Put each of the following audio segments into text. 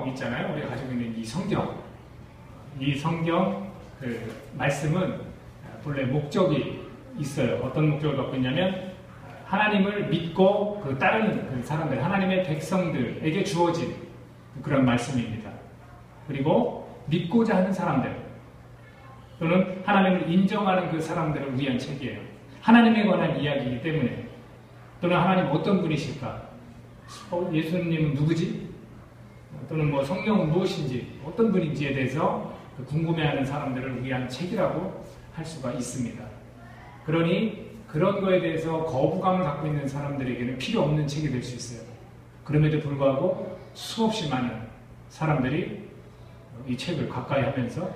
성경 있잖아요. 우리가 가지고 있는 이 성경. 이 성경 그 말씀은 본래 목적이 있어요. 어떤 목적을 갖고 있냐면 하나님을 믿고 그 따르는 그 사람들, 하나님의 백성들에게 주어진 그런 말씀입니다. 그리고 믿고자 하는 사람들 또는 하나님을 인정하는 그 사람들을 위한 책이에요. 하나님에 관한 이야기이기 때문에 또는 하나님 어떤 분이실까? 예수님은 누구지? 또는 뭐 성령은 무엇인지 어떤 분인지에 대해서 궁금해하는 사람들을 위한 책이라고 할 수가 있습니다. 그러니 그런 거에 대해서 거부감을 갖고 있는 사람들에게는 필요 없는 책이 될 수 있어요. 그럼에도 불구하고 수없이 많은 사람들이 이 책을 가까이 하면서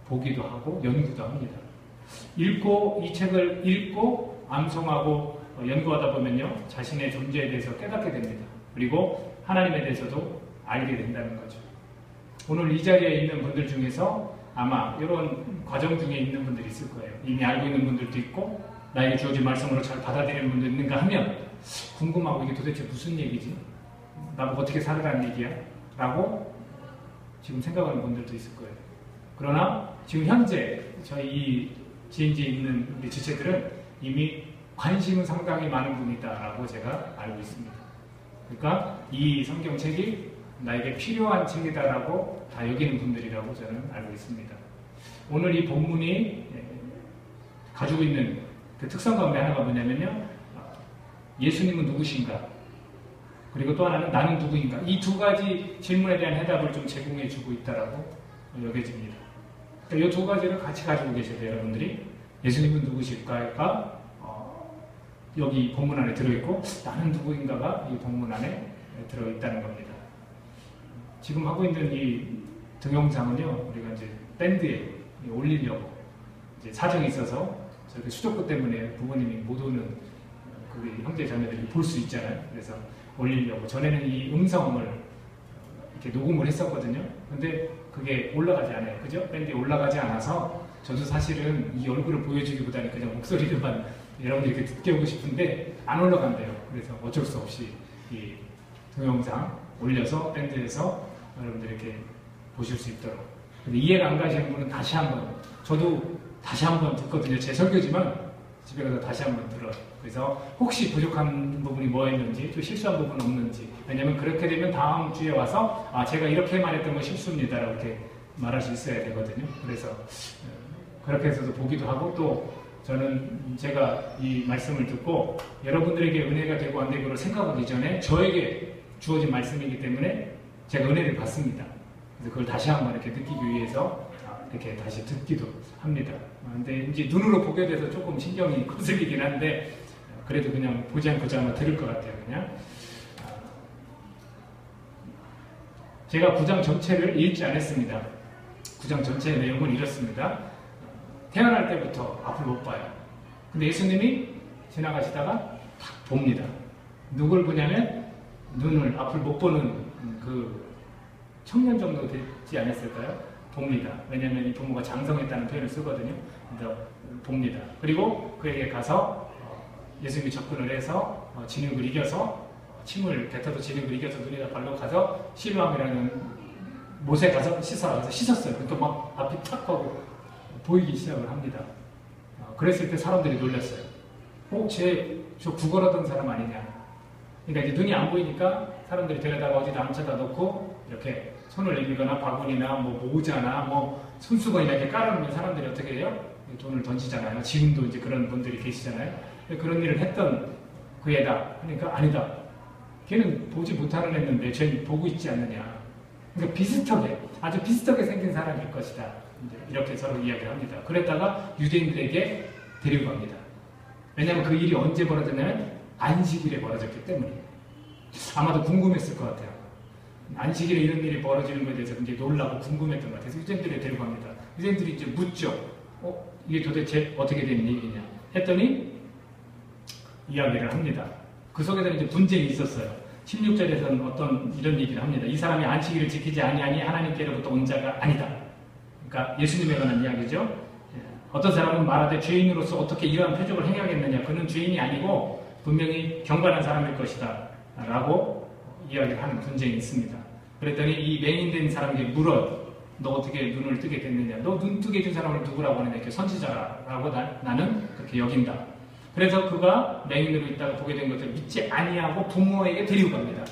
보기도 하고 연구도 합니다. 이 책을 읽고 암송하고 연구하다 보면요, 자신의 존재에 대해서 깨닫게 됩니다. 그리고 하나님에 대해서도 알게 된다는 거죠. 오늘 이 자리에 있는 분들 중에서 아마 이런 과정 중에 있는 분들이 있을 거예요. 이미 알고 있는 분들도 있고 나에게 주어진 말씀으로 잘 받아들이는 분도 있는가 하면 궁금하고 이게 도대체 무슨 얘기지? 나보고 어떻게 살으라는 얘기야? 라고 지금 생각하는 분들도 있을 거예요. 그러나 지금 현재 저희 이 GNG에 있는 우리 지체들은 이미 관심은 상당히 많은 분이다라고 제가 알고 있습니다. 그러니까 이 성경책이 나에게 필요한 책이다라고 다 여기는 분들이라고 저는 알고 있습니다. 오늘 이 본문이 가지고 있는 그 특성 가운데 하나가 뭐냐면요, 예수님은 누구신가? 그리고 또 하나는 나는 누구인가? 이 두 가지 질문에 대한 해답을 좀 제공해 주고 있다라고 여겨집니다. 이 두 가지를 같이 가지고 계셔야 돼요, 여러분들이. 예수님은 누구실까가 여기 본문 안에 들어있고 나는 누구인가가 이 본문 안에 들어있다는 겁니다. 지금 하고 있는 이 동영상은요, 우리가 이제 밴드에 올리려고 이제 사정이 있어서 저렇게 수족구 때문에 부모님이 못 오는 그 형제 자매들이 볼 수 있잖아요. 그래서 올리려고 전에는 이 음성을 이렇게 녹음을 했었거든요. 근데 그게 올라가지 않아요. 그죠? 밴드에 올라가지 않아서 저도 사실은 이 얼굴을 보여주기보다는 그냥 목소리를만 여러분들에게 듣게 오고 싶은데 안 올라간대요. 그래서 어쩔 수 없이 이 동영상 올려서 밴드에서 여러분들에게 보실 수 있도록. 근데 이해가 안 가시는 분은 다시 한번, 저도 다시 한번 듣거든요. 제 설교지만 집에 가서 다시 한번 들어요. 그래서 혹시 부족한 부분이 뭐 있는지, 또 실수한 부분은 없는지. 왜냐면 그렇게 되면 다음 주에 와서 제가 이렇게 말했던 건 실수입니다 라고 이렇게 말할 수 있어야 되거든요. 그래서 그렇게 해서도 보기도 하고, 또 저는 제가 이 말씀을 듣고 여러분들에게 은혜가 되고 안 되고를 생각하기 전에 저에게 주어진 말씀이기 때문에 제가 은혜를 받습니다. 그래서 그걸 다시 한번 이렇게 느끼기 위해서 이렇게 다시 듣기도 합니다. 근데 이제 눈으로 보게 돼서 조금 신경이 거슬리긴 한데 그래도 그냥 보지 않고자 아마 들을 것 같아요. 그냥 제가 9장 전체를 읽지 않았습니다. 9장 전체의 내용은 이렇습니다. 태어날 때부터 앞을 못 봐요. 근데 예수님이 지나가시다가 딱 봅니다. 누굴 보냐면 눈을 앞을 못 보는 그 청년 정도 되지 않았을까요? 봅니다. 왜냐하면 이 부모가 장성했다는 표현을 쓰거든요. 그래서 봅니다. 그리고 그에게 가서 예수님이 접근을 해서 진흙을 이겨서 침을 뱉어서 진흙을 이겨서 눈에다 발로 가서 실로암이라는 못에 가서 씻었어요. 그러니까 막 앞이 탁 하고 보이기 시작을 합니다. 그랬을 때 사람들이 놀랐어요. 저 구걸하던 사람 아니냐. 그러니까 이제 눈이 안 보이니까 사람들이 데려다가 어디다 앉혀다 놓고 이렇게 손을 내밀거나 바구니나 뭐 모자나 뭐 손수건이나 이렇게 깔아놓으면 사람들이 어떻게 해요? 돈을 던지잖아요. 지금도 이제 그런 분들이 계시잖아요. 그런 일을 했던 그 애다. 그러니까 아니다. 걔는 보지 못하는 애인데 쟤는 보고 있지 않느냐. 그러니까 비슷하게, 아주 비슷하게 생긴 사람일 것이다. 이렇게 서로 이야기를 합니다. 그랬다가 유대인들에게 데리고 갑니다. 왜냐하면 그 일이 언제 벌어졌냐면 안식일에 벌어졌기 때문이에요. 아마도 궁금했을 것 같아요. 안식일에 이런 일이 벌어지는 것에 대해서 굉장히 놀라고 궁금했던 것 같아서 유대인들에 데리고 갑니다. 유대인들이 이제 묻죠. 이게 도대체 어떻게 된 일이냐 했더니 이야기를 합니다. 그 속에서는 이제 분쟁이 있었어요. 16절에서는 어떤 이런 얘기를 합니다. 이 사람이 안식일을 지키지 아니하니 하나님께로부터 온 자가 아니다. 그러니까 예수님에 관한 이야기죠. 어떤 사람은 말하되 죄인으로서 어떻게 이러한 표적을 행하겠느냐. 그는 죄인이 아니고 분명히 경건한 사람일 것이다. 라고 이야기를 하는 분쟁이 있습니다. 그랬더니 이 맹인된 사람에게 물어. 너 어떻게 눈을 뜨게 됐느냐? 너 눈 뜨게 해준 사람을 누구라고 하느냐? 이렇게 선지자라고 나는 그렇게 여긴다. 그래서 그가 맹인으로 있다가 보게 된 것을 믿지 아니하고 부모에게 데리고 갑니다.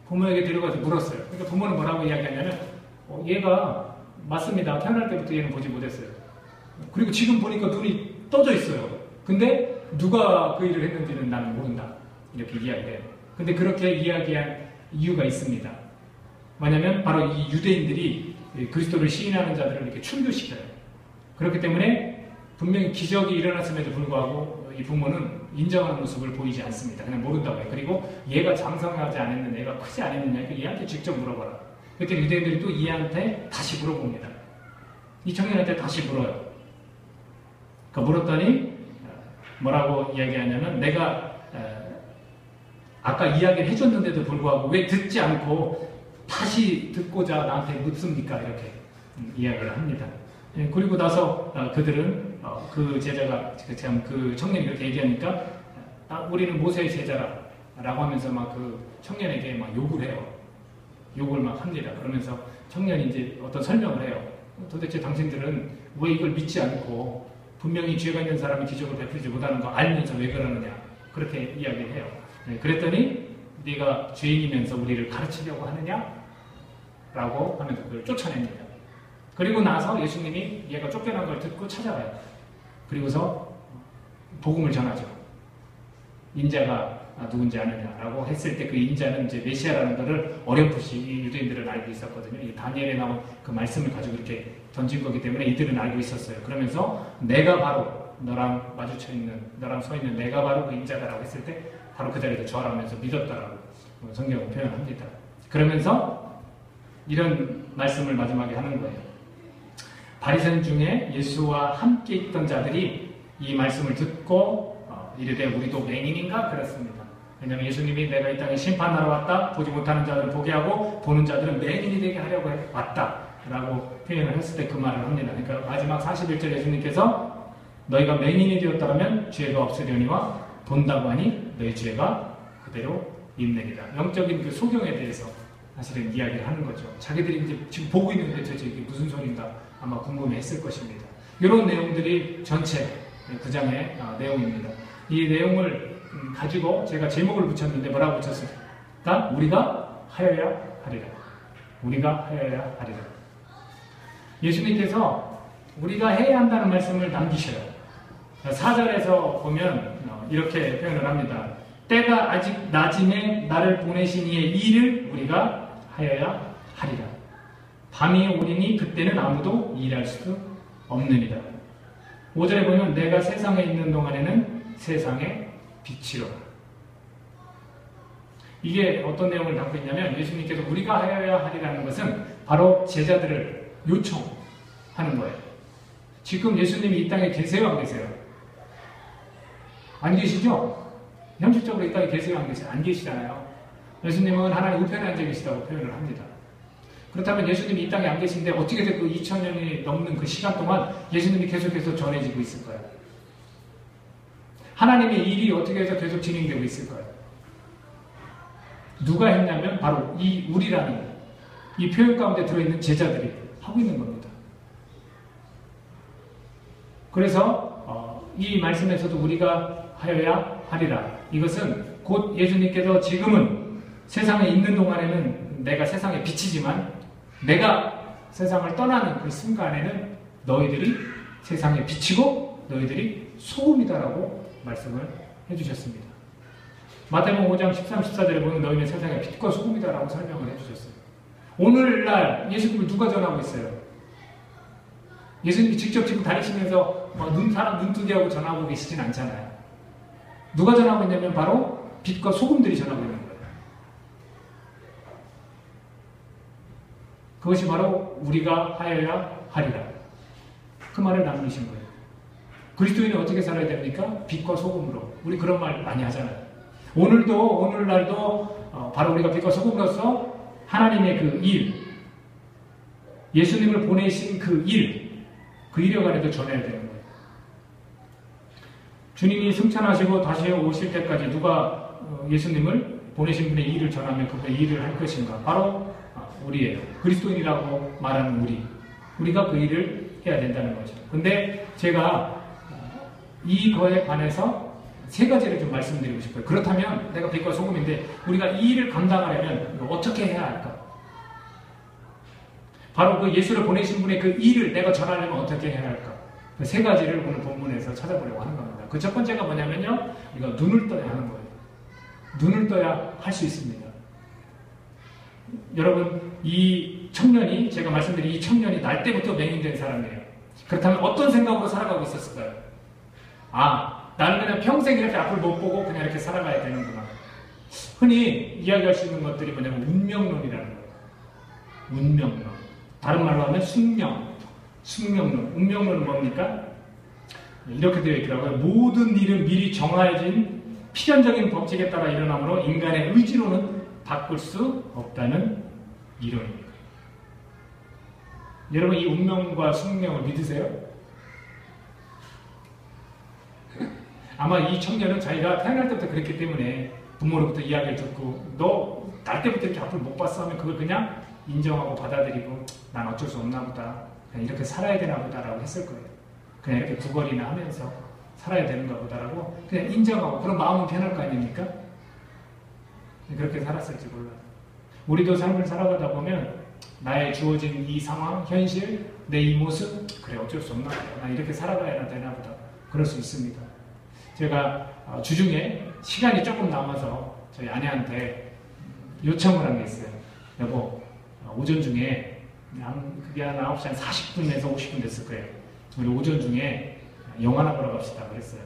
부모에게 데려가서 물었어요. 그러니까 부모는 뭐라고 이야기하냐면 얘가 맞습니다. 태어날 때부터 얘는 보지 못했어요. 그리고 지금 보니까 눈이 떠져 있어요. 근데 누가 그 일을 했는지는 나는 모른다. 이렇게 이야기해요. 근데 그렇게 이야기한 이유가 있습니다. 뭐냐면 바로 이 유대인들이 그리스도를 시인하는 자들을 이렇게 출교시켜요. 그렇기 때문에 분명히 기적이 일어났음에도 불구하고 이 부모는 인정하는 모습을 보이지 않습니다. 그냥 모른다고 해요. 그리고 얘가 장성하지 않았느냐, 얘가 크지 않았느냐, 얘한테 직접 물어봐라. 그때 유대인들이 또 얘한테 다시 물어봅니다. 이 청년한테 다시 물어요. 그러니까 물었더니 뭐라고 이야기하냐면 내가 아까 이야기를 해줬는데도 불구하고 왜 듣지 않고 다시 듣고자 나한테 묻습니까? 이렇게 이야기를 합니다. 그리고 나서 그들은 그 제자가 그 청년이 이렇게 얘기하니까 우리는 모세의 제자라고 하면서 막 그 청년에게 막 욕을 해요. 욕을 막 합니다. 그러면서 청년이 이제 어떤 설명을 해요. 도대체 당신들은 왜 이걸 믿지 않고 분명히 죄가 있는 사람이 기적을 베풀지 못하는 거 알면서 왜 그러느냐? 그렇게 이야기를 해요. 그랬더니 네가 죄인이면서 우리를 가르치려고 하느냐? 라고 하면서 그걸 쫓아냅니다. 그리고 나서 예수님이 얘가 쫓겨난 걸 듣고 찾아가요. 그리고서 복음을 전하죠. 인자가 누군지 아느냐라고 했을 때 그 인자는 이제 메시아라는 것을 어렴풋이 이 유대인들은 알고 있었거든요. 이 다니엘에 나온 그 말씀을 가지고 이렇게 던진 거기 때문에 이들은 알고 있었어요. 그러면서 내가 바로 너랑 마주쳐 있는, 너랑 서 있는 내가 바로 그 인자다라고 했을 때 바로 그 자리에서 절하면서 믿었다라고 성경은 표현합니다. 그러면서 이런 말씀을 마지막에 하는 거예요. 바리새인 중에 예수와 함께 있던 자들이 이 말씀을 듣고 이르되 우리도 맹인인가? 그렇습니다. 왜냐하면 예수님이 내가 이 땅에 심판하러 왔다. 보지 못하는 자들은 보게 하고 보는 자들은 맹인이 되게 하려고 왔다. 라고 표현을 했을 때 그 말을 합니다. 그러니까 마지막 41절 예수님께서 너희가 맹인이 되었다면 죄가 없으려니와 본다고 하니 너희 죄가 그대로 있느니라. 영적인 그 소경에 대해서 사실은 이야기를 하는 거죠. 자기들이 이제 지금 보고 있는데 도대체 이게 무슨 소리인가 아마 궁금해했을 것입니다. 이런 내용들이 전체 9장의 내용입니다. 이 내용을 가지고 제가 제목을 붙였는데 뭐라고 붙였습니까? 우리가 하여야 하리라. 우리가 하여야 하리라. 예수님께서 우리가 해야 한다는 말씀을 남기셔요. 4절에서 보면 이렇게 표현을 합니다. 때가 아직 낮음에 나를 보내신 이의 일을 우리가 하여야 하리라. 밤이 오리니 그때는 아무도 일할 수 없느니라. 5절에 보면 내가 세상에 있는 동안에는 세상의 빛이로라. 이게 어떤 내용을 담고 있냐면 예수님께서 우리가 하여야 하리라는 것은 바로 제자들을 요청하는 거예요. 지금 예수님이 이 땅에 계세요, 안 계세요? 안 계시죠? 현실적으로 이 땅에 계세요, 안 계세요? 안 계시잖아요. 예수님은 하나님 우편에 앉아 계시다고 표현을 합니다. 그렇다면 예수님이 이 땅에 안 계신데 어떻게든 그 2000년이 넘는 그 시간 동안 예수님이 계속해서 전해지고 있을 거예요. 하나님의 일이 어떻게 해서 계속 진행되고 있을 거예요. 누가 했냐면 바로 이 우리라는 이 표현 가운데 들어있는 제자들이 하고 있는 겁니다. 그래서 이 말씀에서도 우리가 하여야 하리라. 이것은 곧 예수님께서 지금은 세상에 있는 동안에는 내가 세상에 빛이지만 내가 세상을 떠나는 그 순간에는 너희들이 세상에 빛이고 너희들이 소금이다라고 말씀을 해주셨습니다. 마태복음 5장 13, 14절에 보면 너희는 세상의 빛과 소금이다라고 설명을 해주셨어요. 오늘날 예수님을 누가 전하고 있어요? 예수님이 직접 지금 다니시면서 사람 눈뜨게 하고 전하고 계시진 않잖아요. 누가 전하고 있냐면 바로 빛과 소금들이 전하고 있는 거예요. 그것이 바로 우리가 하여야 하리라. 그 말을 남기신 거예요. 그리스도인은 어떻게 살아야 됩니까? 빛과 소금으로. 우리 그런 말 많이 하잖아요. 오늘날도 바로 우리가 빛과 소금으로서 하나님의 그 일, 예수님을 보내신 그 일에 관해서 전해야 되는 거예요. 주님이 승천하시고 다시 오실 때까지 누가 예수님을 보내신 분의 일을 전하면 그분의 일을 할 것인가? 바로 우리예요. 그리스도인이라고 말하는 우리가 그 일을 해야 된다는 거죠. 근데 제가 이거에 관해서 세 가지를 좀 말씀드리고 싶어요. 그렇다면 내가 빛과 소금인데 우리가 이 일을 감당하려면 어떻게 해야 할까? 바로 그 예수를 보내신 분의 그 일을 내가 전하려면 어떻게 해야 할까? 그 세 가지를 오늘 본문에서 찾아보려고 하는 겁니다. 그 첫 번째가 뭐냐면요, 우리가 눈을 떠야 하는 거예요. 눈을 떠야 할 수 있습니다. 여러분, 이 청년이, 제가 말씀드린 이 청년이 날 때부터 맹인된 사람이에요. 그렇다면 어떤 생각으로 살아가고 있었을까요? 나는 그냥 평생 이렇게 앞을 못 보고 그냥 이렇게 살아가야 되는구나. 흔히 이야기할 수 있는 것들이 뭐냐면 운명론이라는 거예요. 운명론. 다른 말로 하면 숙명론. 운명론은 뭡니까? 이렇게 되어 있더라고요. 모든 일은 미리 정해진 필연적인 법칙에 따라 일어나므로 인간의 의지로는 바꿀 수 없다는 이론입니다. 여러분, 이 운명과 숙명을 믿으세요? 아마 이 청년은 자기가 태어날 때부터 그랬기 때문에 부모로부터 이야기를 듣고 너 날 때부터 이렇게 앞을 못 봤어 하면 그걸 그냥 인정하고 받아들이고 난 어쩔 수 없나 보다, 그냥 이렇게 살아야 되나 보다라고 했을 거예요. 그냥 이렇게 구걸이나 하면서 살아야 되는가 보다라고 그냥 인정하고, 그런 마음은 편할 거 아닙니까? 그렇게 살았을지 몰라요. 우리도 삶을 살아가다 보면 나의 주어진 이 상황, 현실, 내 이 모습, 그래 어쩔 수 없나 보다, 나 이렇게 살아가야 되나 보다, 그럴 수 있습니다. 제가 주중에 시간이 조금 남아서 저희 아내한테 요청을 한 게 있어요. 여보, 오전 중에 그게 한 9시 한 40분에서 50분 됐을 거예요. 우리 오전 중에 영화나 보러 갑시다 그랬어요.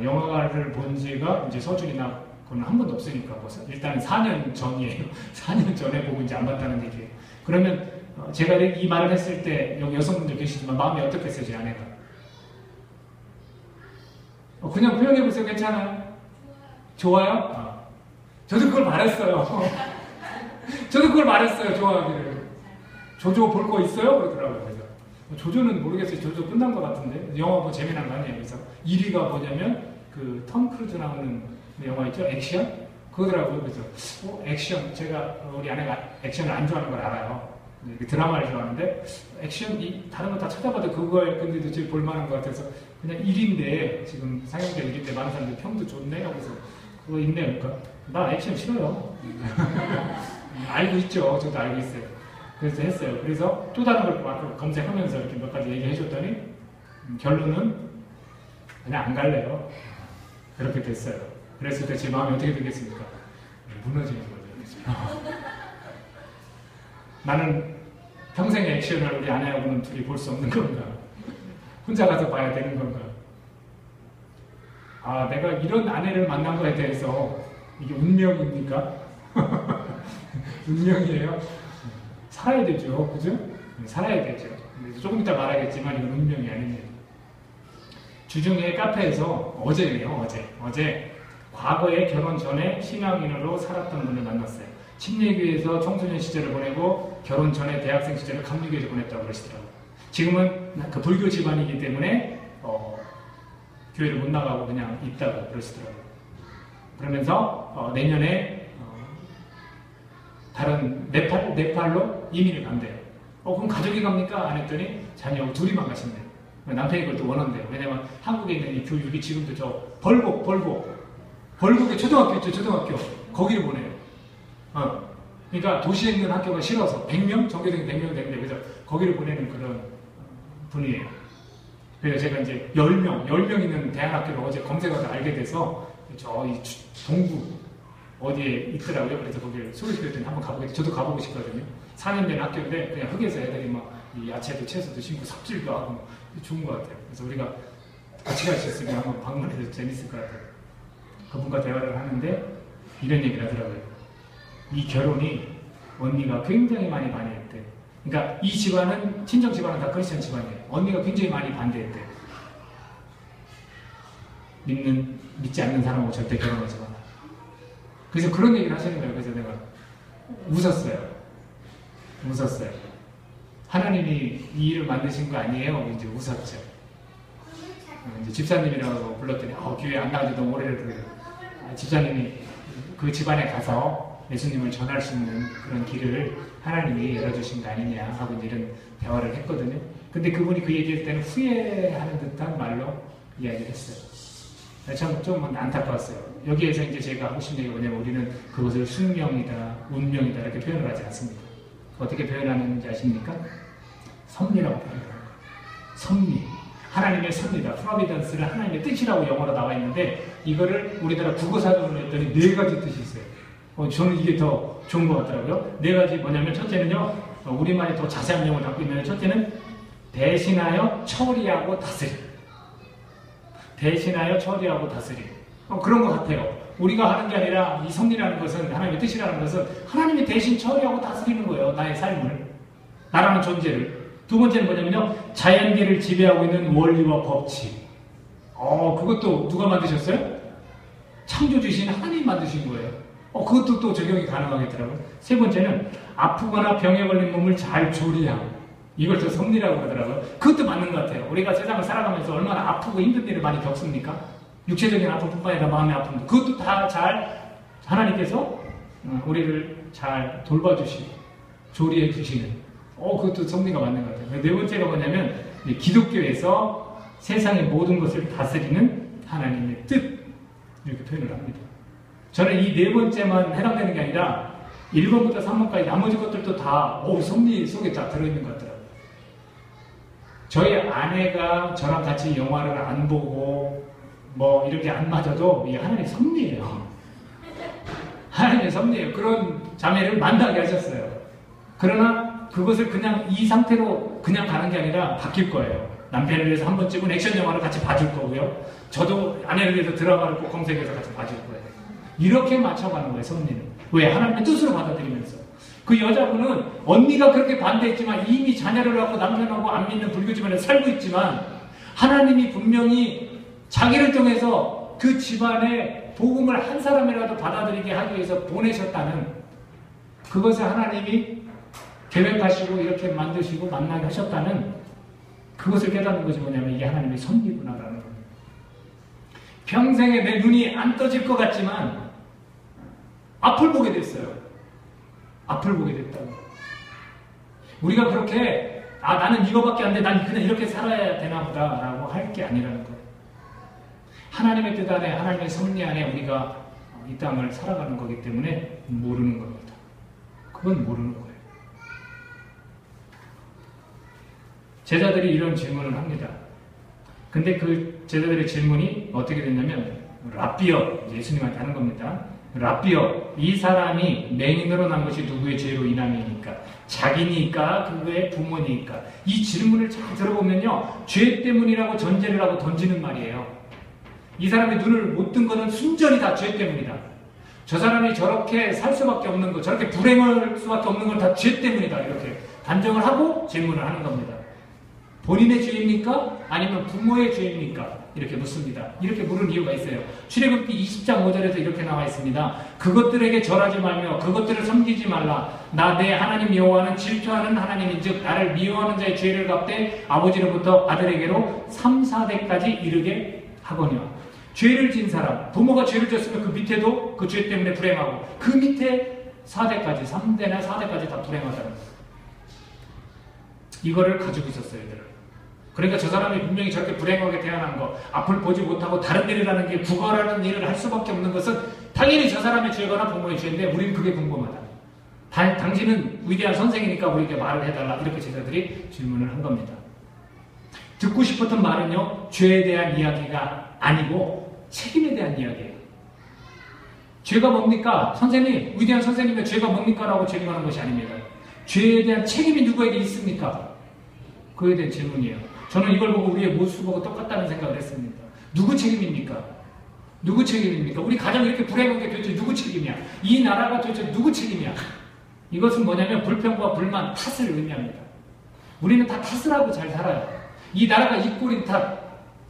영화를 본 지가 이제 서준이나 그건 한 번도 없으니까 일단 4년 전이에요. 4년 전에 보고 이제 안 봤다는 얘기예요. 그러면 제가 이 말을 했을 때 여기 여성분들 계시지만 마음이 어떻겠어요, 제 아내가? 그냥 표현해보세요. 괜찮아요? 좋아요? 저도 그걸 말했어요. 저도 그걸 말했어요. 좋아하기를. 조조 볼 거 있어요? 그러더라고요. 그래서 조조는 모르겠어요. 조조 끝난 것 같은데 영화 뭐 재미난 거 아니에요. 그래서 1위가 뭐냐면 그 톰 크루즈 나오는 영화 있죠? 액션? 그거더라고요. 그래서 액션, 제가 우리 아내가 액션을 안 좋아하는 걸 알아요. 드라마를 좋아하는데 액션 다른 거 다 찾아봐도 그거에 근데도 제일 볼만한 것 같아서 그냥 1위인데 지금 상영자 1위인데 많은 사람들이 평도 좋네 하고서 그거 있네. 그러니까 나 액션 싫어요. 알고 있죠. 저도 알고 있어요. 그래서 했어요. 그래서 또 다른 걸 검색하면서 이렇게 몇 가지 얘기해 줬더니 결론은 그냥 안 갈래요. 그렇게 됐어요. 그랬을 때 제 마음이 어떻게 되겠습니까? 무너지는 거죠. 나는 평생의 액션을 우리 아내하고는 둘이 볼 수 없는 건가? 혼자 가서 봐야 되는 건가? 내가 이런 아내를 만난 거에 대해서 이게 운명입니까? 운명이에요. 살아야 되죠. 그죠? 살아야 되죠. 조금 이따 말하겠지만 이건 운명이 아닙니다. 주중에 카페에서 어제네요. 어제 과거에 결혼 전에 신앙인으로 살았던 분을 만났어요. 침례교회에서 청소년 시절을 보내고 결혼 전에 대학생 시절을 감리교회에서 보냈다고 그러시더라고요. 지금은 그 불교 집안이기 때문에 교회를 못 나가고 그냥 있다고 그러시더라고요. 그러면서 내년에 다른 네팔로 이민을 간대요. 그럼 가족이 갑니까? 안 했더니 자녀하고 둘이만 가신대요. 남편이 그걸 또 원한대요. 왜냐면 한국에 있는 이 교육이 지금도 저 벌곡의 초등학교 있죠, 초등학교. 거기를 보내요. 그러니까 도시에 있는 학교가 싫어서 100명? 전교생이 100명 되는데 그래서 거기를 보내는 그런 분이에요. 그래서 제가 이제 10명 있는 대안학교를 어제 검색해서 알게 돼서 저희 동부 어디에 있더라고요. 그래서 거기를 소개시켰더니 한번 가보겠다. 저도 가보고 싶거든요. 4년 된 학교인데 그냥 흙에서 애들이 막 이 야채도 채소도 심고 삽질도 하고 좋은 것 같아요. 그래서 우리가 같이 갈 수 있으면 한번 방문해서 재밌을 것 같아요. 그분과 대화를 하는데 이런 얘기를 하더라고요. 이 결혼이 언니가 굉장히 많이 반대했대. 그러니까 이 집안은, 친정 집안은 다 크리스천 집안이에요. 언니가 굉장히 많이 반대했대. 믿지 않는 사람하고 절대 결혼하지 마라. 그래서 그런 얘기를 하시는 거예요. 그래서 내가 웃었어요. 하나님이 이 일을 만드신 거 아니에요? 이제 웃었죠. 이제 집사님이라고 불렀더니 교회 안 나가지 너무 오래됐더니 집사님이 그 집안에 가서 예수님을 전할 수 있는 그런 길을 하나님이 열어주신 거 아니냐 하고 이런 대화를 했거든요. 근데 그분이 그 얘기할 때는 후회하는 듯한 말로 이야기를 했어요. 좀 안타까웠어요. 여기에서 이제 제가 하고 싶은 얘기가 뭐냐면 우리는 그것을 숙명이다, 운명이다 이렇게 표현을 하지 않습니다. 어떻게 표현하는지 아십니까? 섭리라고 표현해요. 섭리. 하나님의 섭리다. 프로비던스를 하나님의 뜻이라고 영어로 나와 있는데 이거를 우리나라 국어사전을 했더니 4가지 뜻이 있어요. 저는 이게 더 좋은 것 같더라고요. 4가지 뭐냐면 첫째는요. 우리말이 더 자세한 내용을 갖고 있는데 첫째는 대신하여 처리하고 다스림. 대신하여 처리하고 다스림. 그런 것 같아요. 우리가 하는 게 아니라 이 섭리라는 것은 하나님의 뜻이라는 것은 하나님이 대신 처리하고 다스리는 거예요. 나의 삶을. 나라는 존재를. 두 번째는 뭐냐면요. 자연계를 지배하고 있는 원리와 법칙. 그것도 누가 만드셨어요? 창조주신 하나님이 만드신 거예요. 그것도 또 적용이 가능하겠더라고요. 세 번째는 아프거나 병에 걸린 몸을 잘 조리함. 이걸 또 섭리라고 하더라고요. 그것도 맞는 것 같아요. 우리가 세상을 살아가면서 얼마나 아프고 힘든 일을 많이 겪습니까? 육체적인 아픔뿐만 아니라 마음의 아픔도. 그것도 다 잘 하나님께서 우리를 잘 돌봐주시고 조리해 주시는 그것도 섭리가 맞는 것 같아요. 네 번째가 뭐냐면 기독교에서 세상의 모든 것을 다스리는 하나님의 뜻 이렇게 표현을 합니다. 저는 이 4번째만 해당되는 게 아니라 1번부터 3번까지 나머지 것들도 다 섭리 속에 다 들어있는 것 같더라고요. 저희 아내가 저랑 같이 영화를 안 보고 이렇게 안 맞아도 이게 하나님의 섭리예요. 하나님의 섭리예요. 그런 자매를 만나게 하셨어요. 그러나 그것을 그냥 이 상태로 그냥 가는 게 아니라 바뀔 거예요. 남편을 위해서 한 번 찍은 액션 영화를 같이 봐줄 거고요. 저도 아내를 위해서 드라마를 꼭 검색해서 같이 봐줄 거예요. 이렇게 맞춰가는 거예요, 섭리는. 왜? 하나님의 뜻으로 받아들이면서. 그 여자분은 언니가 그렇게 반대했지만 이미 자녀를 갖고 남편하고 안 믿는 불교 집안에 살고 있지만 하나님이 분명히 자기를 통해서 그 집안에 복음을 한 사람이라도 받아들이게 하기 위해서 보내셨다는 그것을 하나님이 계획하시고 이렇게 만드시고 만나게 하셨다는 그것을 깨닫는 것이 뭐냐면 이게 하나님의 섭리구나라는 겁니다. 평생에 내 눈이 안 떠질 것 같지만 앞을 보게 됐어요. 앞을 보게 됐다고. 우리가 그렇게 나는 이거밖에 안 돼. 난 그냥 이렇게 살아야 되나 보다 라고 할 게 아니라는 거예요. 하나님의 뜻 안에 하나님의 섭리 안에 우리가 이 땅을 살아가는 거기 때문에 모르는 겁니다. 그건 모르는 거예요. 제자들이 이런 질문을 합니다. 근데 그 제자들의 질문이 어떻게 됐냐면 랍비여, 예수님한테 하는 겁니다. 랍비여, 이 사람이 맹인으로 난 것이 누구의 죄로 인함이니까? 자기니까? 그의 부모니까? 이 질문을 잘 들어보면요, 죄 때문이라고 전제를 하고 던지는 말이에요. 이 사람의 눈을 못 뜬 거는 순전히 다 죄 때문이다. 저 사람이 저렇게 살 수밖에 없는 것, 저렇게 불행할 수밖에 없는 건 다 죄 때문이다. 이렇게 단정을 하고 질문을 하는 겁니다. 본인의 죄입니까? 아니면 부모의 죄입니까? 이렇게 묻습니다. 이렇게 물은 이유가 있어요. 출애굽기 20장 5절에서 이렇게 나와 있습니다. 그것들에게 절하지 말며 그것들을 섬기지 말라. 나 내 하나님 여호와는 질투하는 하나님인즉 나를 미워하는 자의 죄를 갚되 아버지로부터 아들에게로 3, 4대까지 이르게 하거니와. 죄를 진 사람, 부모가 죄를 졌으면 그 밑에도 그 죄 때문에 불행하고 그 밑에 4대까지, 3대나 4대까지 다 불행하다는 거예요. 이거를 가지고 있었어요, 얘들은. 그러니까 저 사람이 분명히 저렇게 불행하게 태어난 거, 앞을 보지 못하고 다른 일이라는 게 구걸하는 일을 할 수밖에 없는 것은 당연히 저 사람의 죄거나 부모의 죄인데 우리는 그게 궁금하다. 당신은 위대한 선생이니까 우리에게 말을 해달라. 이렇게 제자들이 질문을 한 겁니다. 듣고 싶었던 말은요, 죄에 대한 이야기가 아니고 책임에 대한 이야기예요. 죄가 뭡니까? 선생님, 위대한 선생님의 죄가 뭡니까? 라고 질문하는 것이 아닙니다. 죄에 대한 책임이 누구에게 있습니까? 그에 대한 질문이에요. 저는 이걸 보고 우리의 모습하고 똑같다는 생각을 했습니다. 누구 책임입니까? 누구 책임입니까? 우리 가정 이렇게 불행하게 도대체 누구 책임이야? 이 나라가 도대체 누구 책임이야? 이것은 뭐냐면 불평과 불만, 탓을 의미합니다. 우리는 다 탓을 하고 잘 살아요. 이 나라가 이 꼴인 탓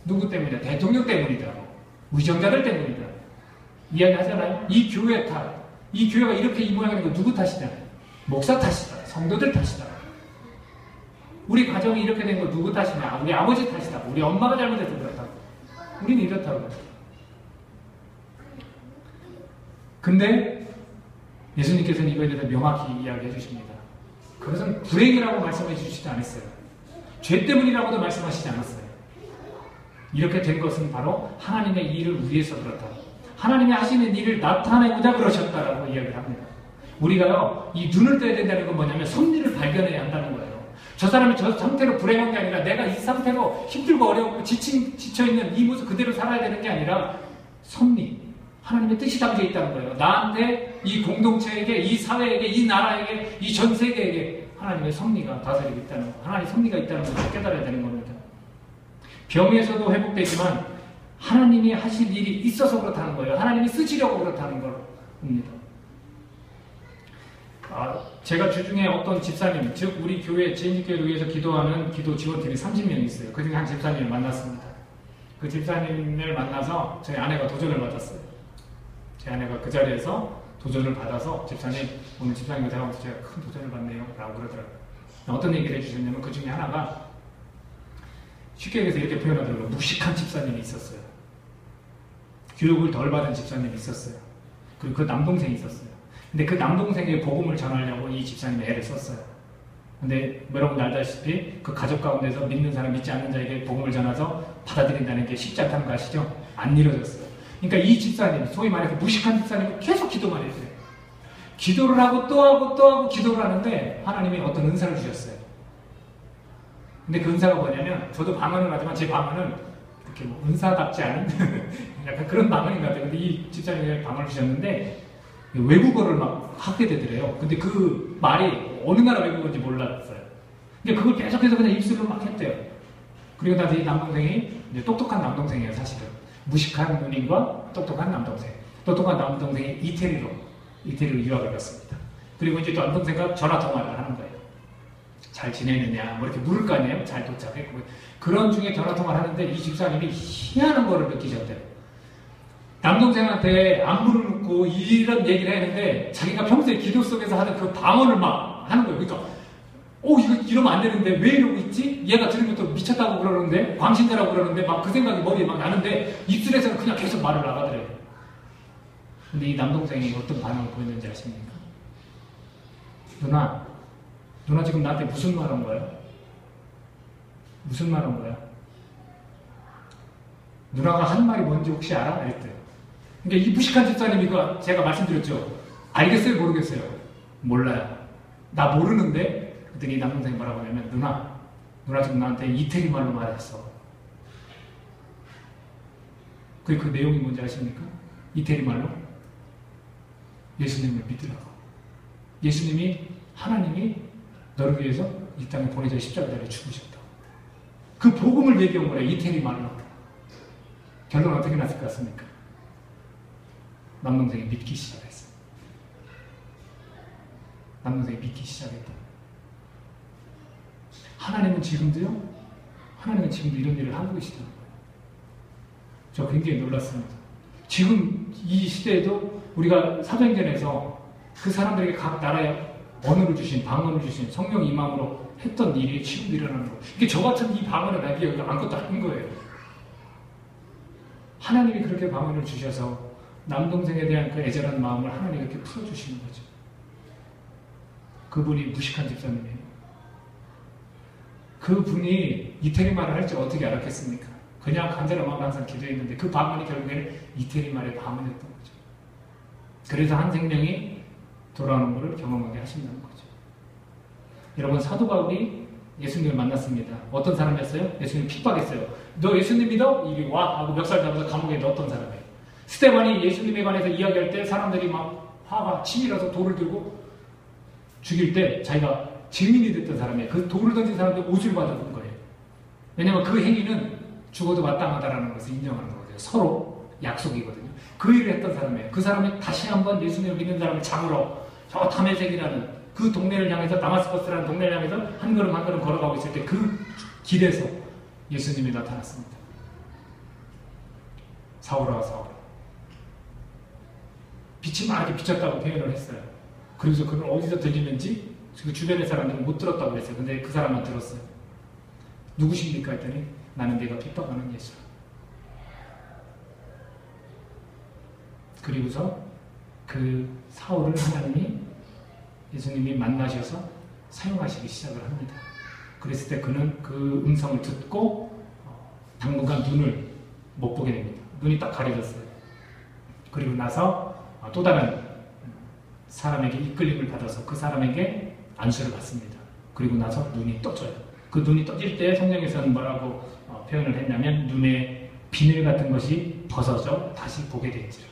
누구 때문이다? 대통령 때문이다. 위정자들 때문이다. 이야기하잖아요. 이 교회 탓. 이 교회가 이렇게 이 모양인 거 누구 탓이냐? 목사 탓이다. 성도들 탓이다. 우리 가정이 이렇게 된 거 누구 탓이냐? 우리 아버지 탓이다. 우리 엄마가 잘못해서 그렇다. 우리는 이렇다고. 근데 예수님께서는 이거에 대해서 명확히 이야기해 주십니다. 그것은 불행이라고 말씀해 주시지 않았어요. 죄 때문이라고도 말씀하시지 않았어요. 이렇게 된 것은 바로 하나님의 일을 위해서 그렇다. 하나님이 하시는 일을 나타내고자 그러셨다라고 이야기를 합니다. 우리가요, 이 눈을 떠야 된다는 건 뭐냐면 섭리를 발견해야 한다는 거예요. 저 사람이 저 상태로 불행한 게 아니라 내가 이 상태로 힘들고 어렵고 지쳐있는 이 모습 그대로 살아야 되는 게 아니라 섭리, 하나님의 뜻이 담겨 있다는 거예요. 나한테, 이 공동체에게, 이 사회에게, 이 나라에게, 이 전 세계에게 하나님의 섭리가 다스리고 있다는 거, 하나님의 섭리가 있다는 것을 깨달아야 되는 겁니다. 병에서도 회복되지만 하나님이 하실 일이 있어서 그렇다는 거예요. 하나님이 쓰시려고 그렇다는 겁니다. 제가 주중에 어떤 집사님, 즉 우리 교회 제인지교회를 위해서 기도하는 기도 지원팀이 30명 있어요. 그 중에 한 집사님을 만났습니다. 그 집사님을 만나서 저희 아내가 도전을 받았어요. 제 아내가 그 자리에서 도전을 받아서 집사님, 오늘 집사님과 대화하면서 제가 큰 도전을 받네요 라고 그러더라고요. 어떤 얘기를 해주셨냐면 그 중에 하나가 쉽게 얘기해서 이렇게 표현하더라고요. 무식한 집사님이 있었어요. 교육을 덜 받은 집사님이 있었어요. 그리고 그 남동생이 있었어요. 근데 그 남동생의 복음을 전하려고 이 집사님이 애를 썼어요. 근데 여러분 알다시피 그 가족 가운데서 믿는 사람, 믿지 않는 자에게 복음을 전해서 받아들인다는 게 쉽지 않다는 거 아시죠? 안 이루어졌어요. 그러니까 이 집사님, 소위 말해서 무식한 집사님은 계속 기도만 했어요. 기도를 하고 또 하고 또 하고 기도를 하는데 하나님이 어떤 은사를 주셨어요. 근데 그 은사가 뭐냐면, 저도 방언을 하지만 제 방언은 이렇게 뭐 은사답지 않은 약간 그런 방언인 것 같아요. 근데 이 집사님이 방언을 주셨는데 외국어를 막 하게 되더래요. 근데 그 말이 어느 나라 외국어인지 몰랐어요. 근데 그걸 계속해서 그냥 입술로 막 했대요. 그리고 나서 이 남동생이 이제 똑똑한 남동생이에요, 사실은. 무식한 누님과 똑똑한 남동생. 똑똑한 남동생이 이태리로 유학을 갔습니다. 그리고 이제 또 남동생과 전화통화를 하는 거예요. 잘 지내느냐, 뭐 이렇게 물을 거 아니에요? 잘 도착했고. 그런 중에 전화통화를 하는데 이 집사님이 희한한 거를 느끼셨대요. 남동생한테 안부를 묻고 이런 얘기를 했는데 자기가 평소에 기도 속에서 하는 그 방언을 막 하는 거예요. 그러니까 이거 이러면 안 되는데 왜 이러고 있지? 얘가 들으면 또 미쳤다고 그러는데, 광신자라고 그러는데 막 그 생각이 머리에 막 나는데 입술에서는 그냥 계속 말을 나가더래요. 근데 이 남동생이 어떤 반응을 보였는지 아십니까? 누나 지금 나한테 무슨 말 한 거야? 무슨 말 한 거야? 누나가 한 말이 뭔지 혹시 알아? 이랬대요. 그러니까 이 무식한 집사님이 제가 말씀드렸죠. 알겠어요? 모르겠어요? 몰라요. 나 모르는데? 그랬더니 남동생이 뭐라고 하냐면, 누나 지금 나한테 이태리 말로 말했어. 그 내용이 뭔지 아십니까? 이태리 말로 예수님을 믿으라고. 하나님이 너를 위해서 이 땅에 보내져 십자가에 죽으셨다고. 그 복음을 얘기한 거래요, 이태리 말로. 결론은 어떻게 났을 것 같습니까? 남동생이 믿기 시작했어요. 남동생이 믿기 시작했다. 하나님은 지금도 이런 일을 하고 계시다는 거예요. 저 굉장히 놀랐습니다. 지금 이 시대에도 우리가 사도행전에서 그 사람들에게 각 나라에 언어를 주신, 방언을 주신, 성령 임함으로 했던 일이 지금도 일어나는 거예요. 이게 저 같은 이 방언을 하기에 아무것도 아닌 거예요. 하나님이 그렇게 방언을 주셔서 남동생에 대한 그 애절한 마음을 하나님이 이렇게 풀어주시는 거죠. 그분이 무식한 집사님이에요. 그분이 이태리 말을 할 줄 어떻게 알았겠습니까? 그냥 간절한 마음으로 항상 기도했는데 그 방언이 결국에는 이태리 말의 방언이었던 거죠. 그래서 한 생명이 돌아오는 것을 경험하게 하신다는 거죠. 여러분, 사도 바울이 예수님을 만났습니다. 어떤 사람이었어요? 예수님 핍박했어요. 너 예수님 믿어? 이리 와 하고 멱살 잡아서 감옥에 넣었던 사람이에요. 스데반이 예수님에 관해서 이야기할 때 사람들이 막 화가 치밀어서 돌을 들고 죽일 때 자기가 증인이 됐던 사람이에요. 그 돌을 던진 사람들 옷을 받아준 거예요. 왜냐하면 그 행위는 죽어도 마땅하다라는 것을 인정하는 거거든요. 서로 약속이거든요. 그 일을 했던 사람이에요. 그 사람이 다시 한번 예수님을 믿는 사람을 잡으러 저 다메섹이라는 그 동네를 향해서, 다마스커스라는 동네를 향해서 한 걸음 한 걸음 걸어가고 있을 때 그 길에서 예수님이 나타났습니다. 사울아 사울아. 빛이 많이 비쳤다고 표현을 했어요. 그래서 그걸 어디서 들리는지 그 주변의 사람들은 못 들었다고 그랬어요. 근데 그 사람만 들었어요. 누구십니까? 했더니 나는 네가 핍박하는 예수. 그리고서 그 사울을 하나님이 예수님이 만나셔서 사용하시기 시작을 합니다. 그랬을 때 그는 그 음성을 듣고 당분간 눈을 못 보게 됩니다. 눈이 딱 가려졌어요. 그리고 나서 또 다른 사람에게 이끌림을 받아서 그 사람에게 안수를 받습니다. 그리고 나서 눈이 떠져요. 그 눈이 떠질 때 성경에서는 뭐라고 표현을 했냐면 눈에 비늘 같은 것이 벗어져 다시 보게 됐지라.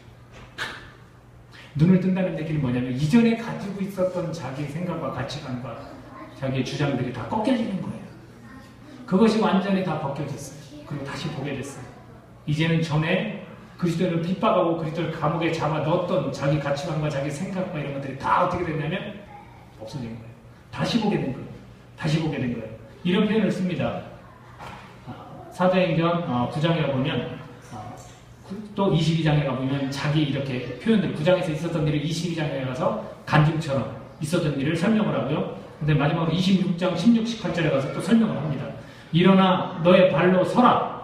눈을 뜬다는 얘기는 뭐냐면 이전에 가지고 있었던 자기 생각과 가치관과 자기의 주장들이 다 꺾여지는 거예요. 그것이 완전히 다 벗겨졌어요. 그리고 다시 보게 됐어요. 이제는 전에 그리스도를 핍박하고 그리스도를 감옥에 잡아 넣었던 자기 가치관과 자기 생각과 이런 것들이 다 어떻게 됐냐면 없어진 거예요. 다시 보게 된 거예요. 다시 보게 된 거예요. 이런 표현을 씁니다. 사도행전 9장에 가보면 또 22장에 가보면 자기 이렇게 표현들 9장에서 있었던 일을 22장에 가서 간증처럼 있었던 일을 설명을 하고요. 근데 마지막으로 26장 16, 18절에 가서 또 설명을 합니다. 일어나 너의 발로 서라.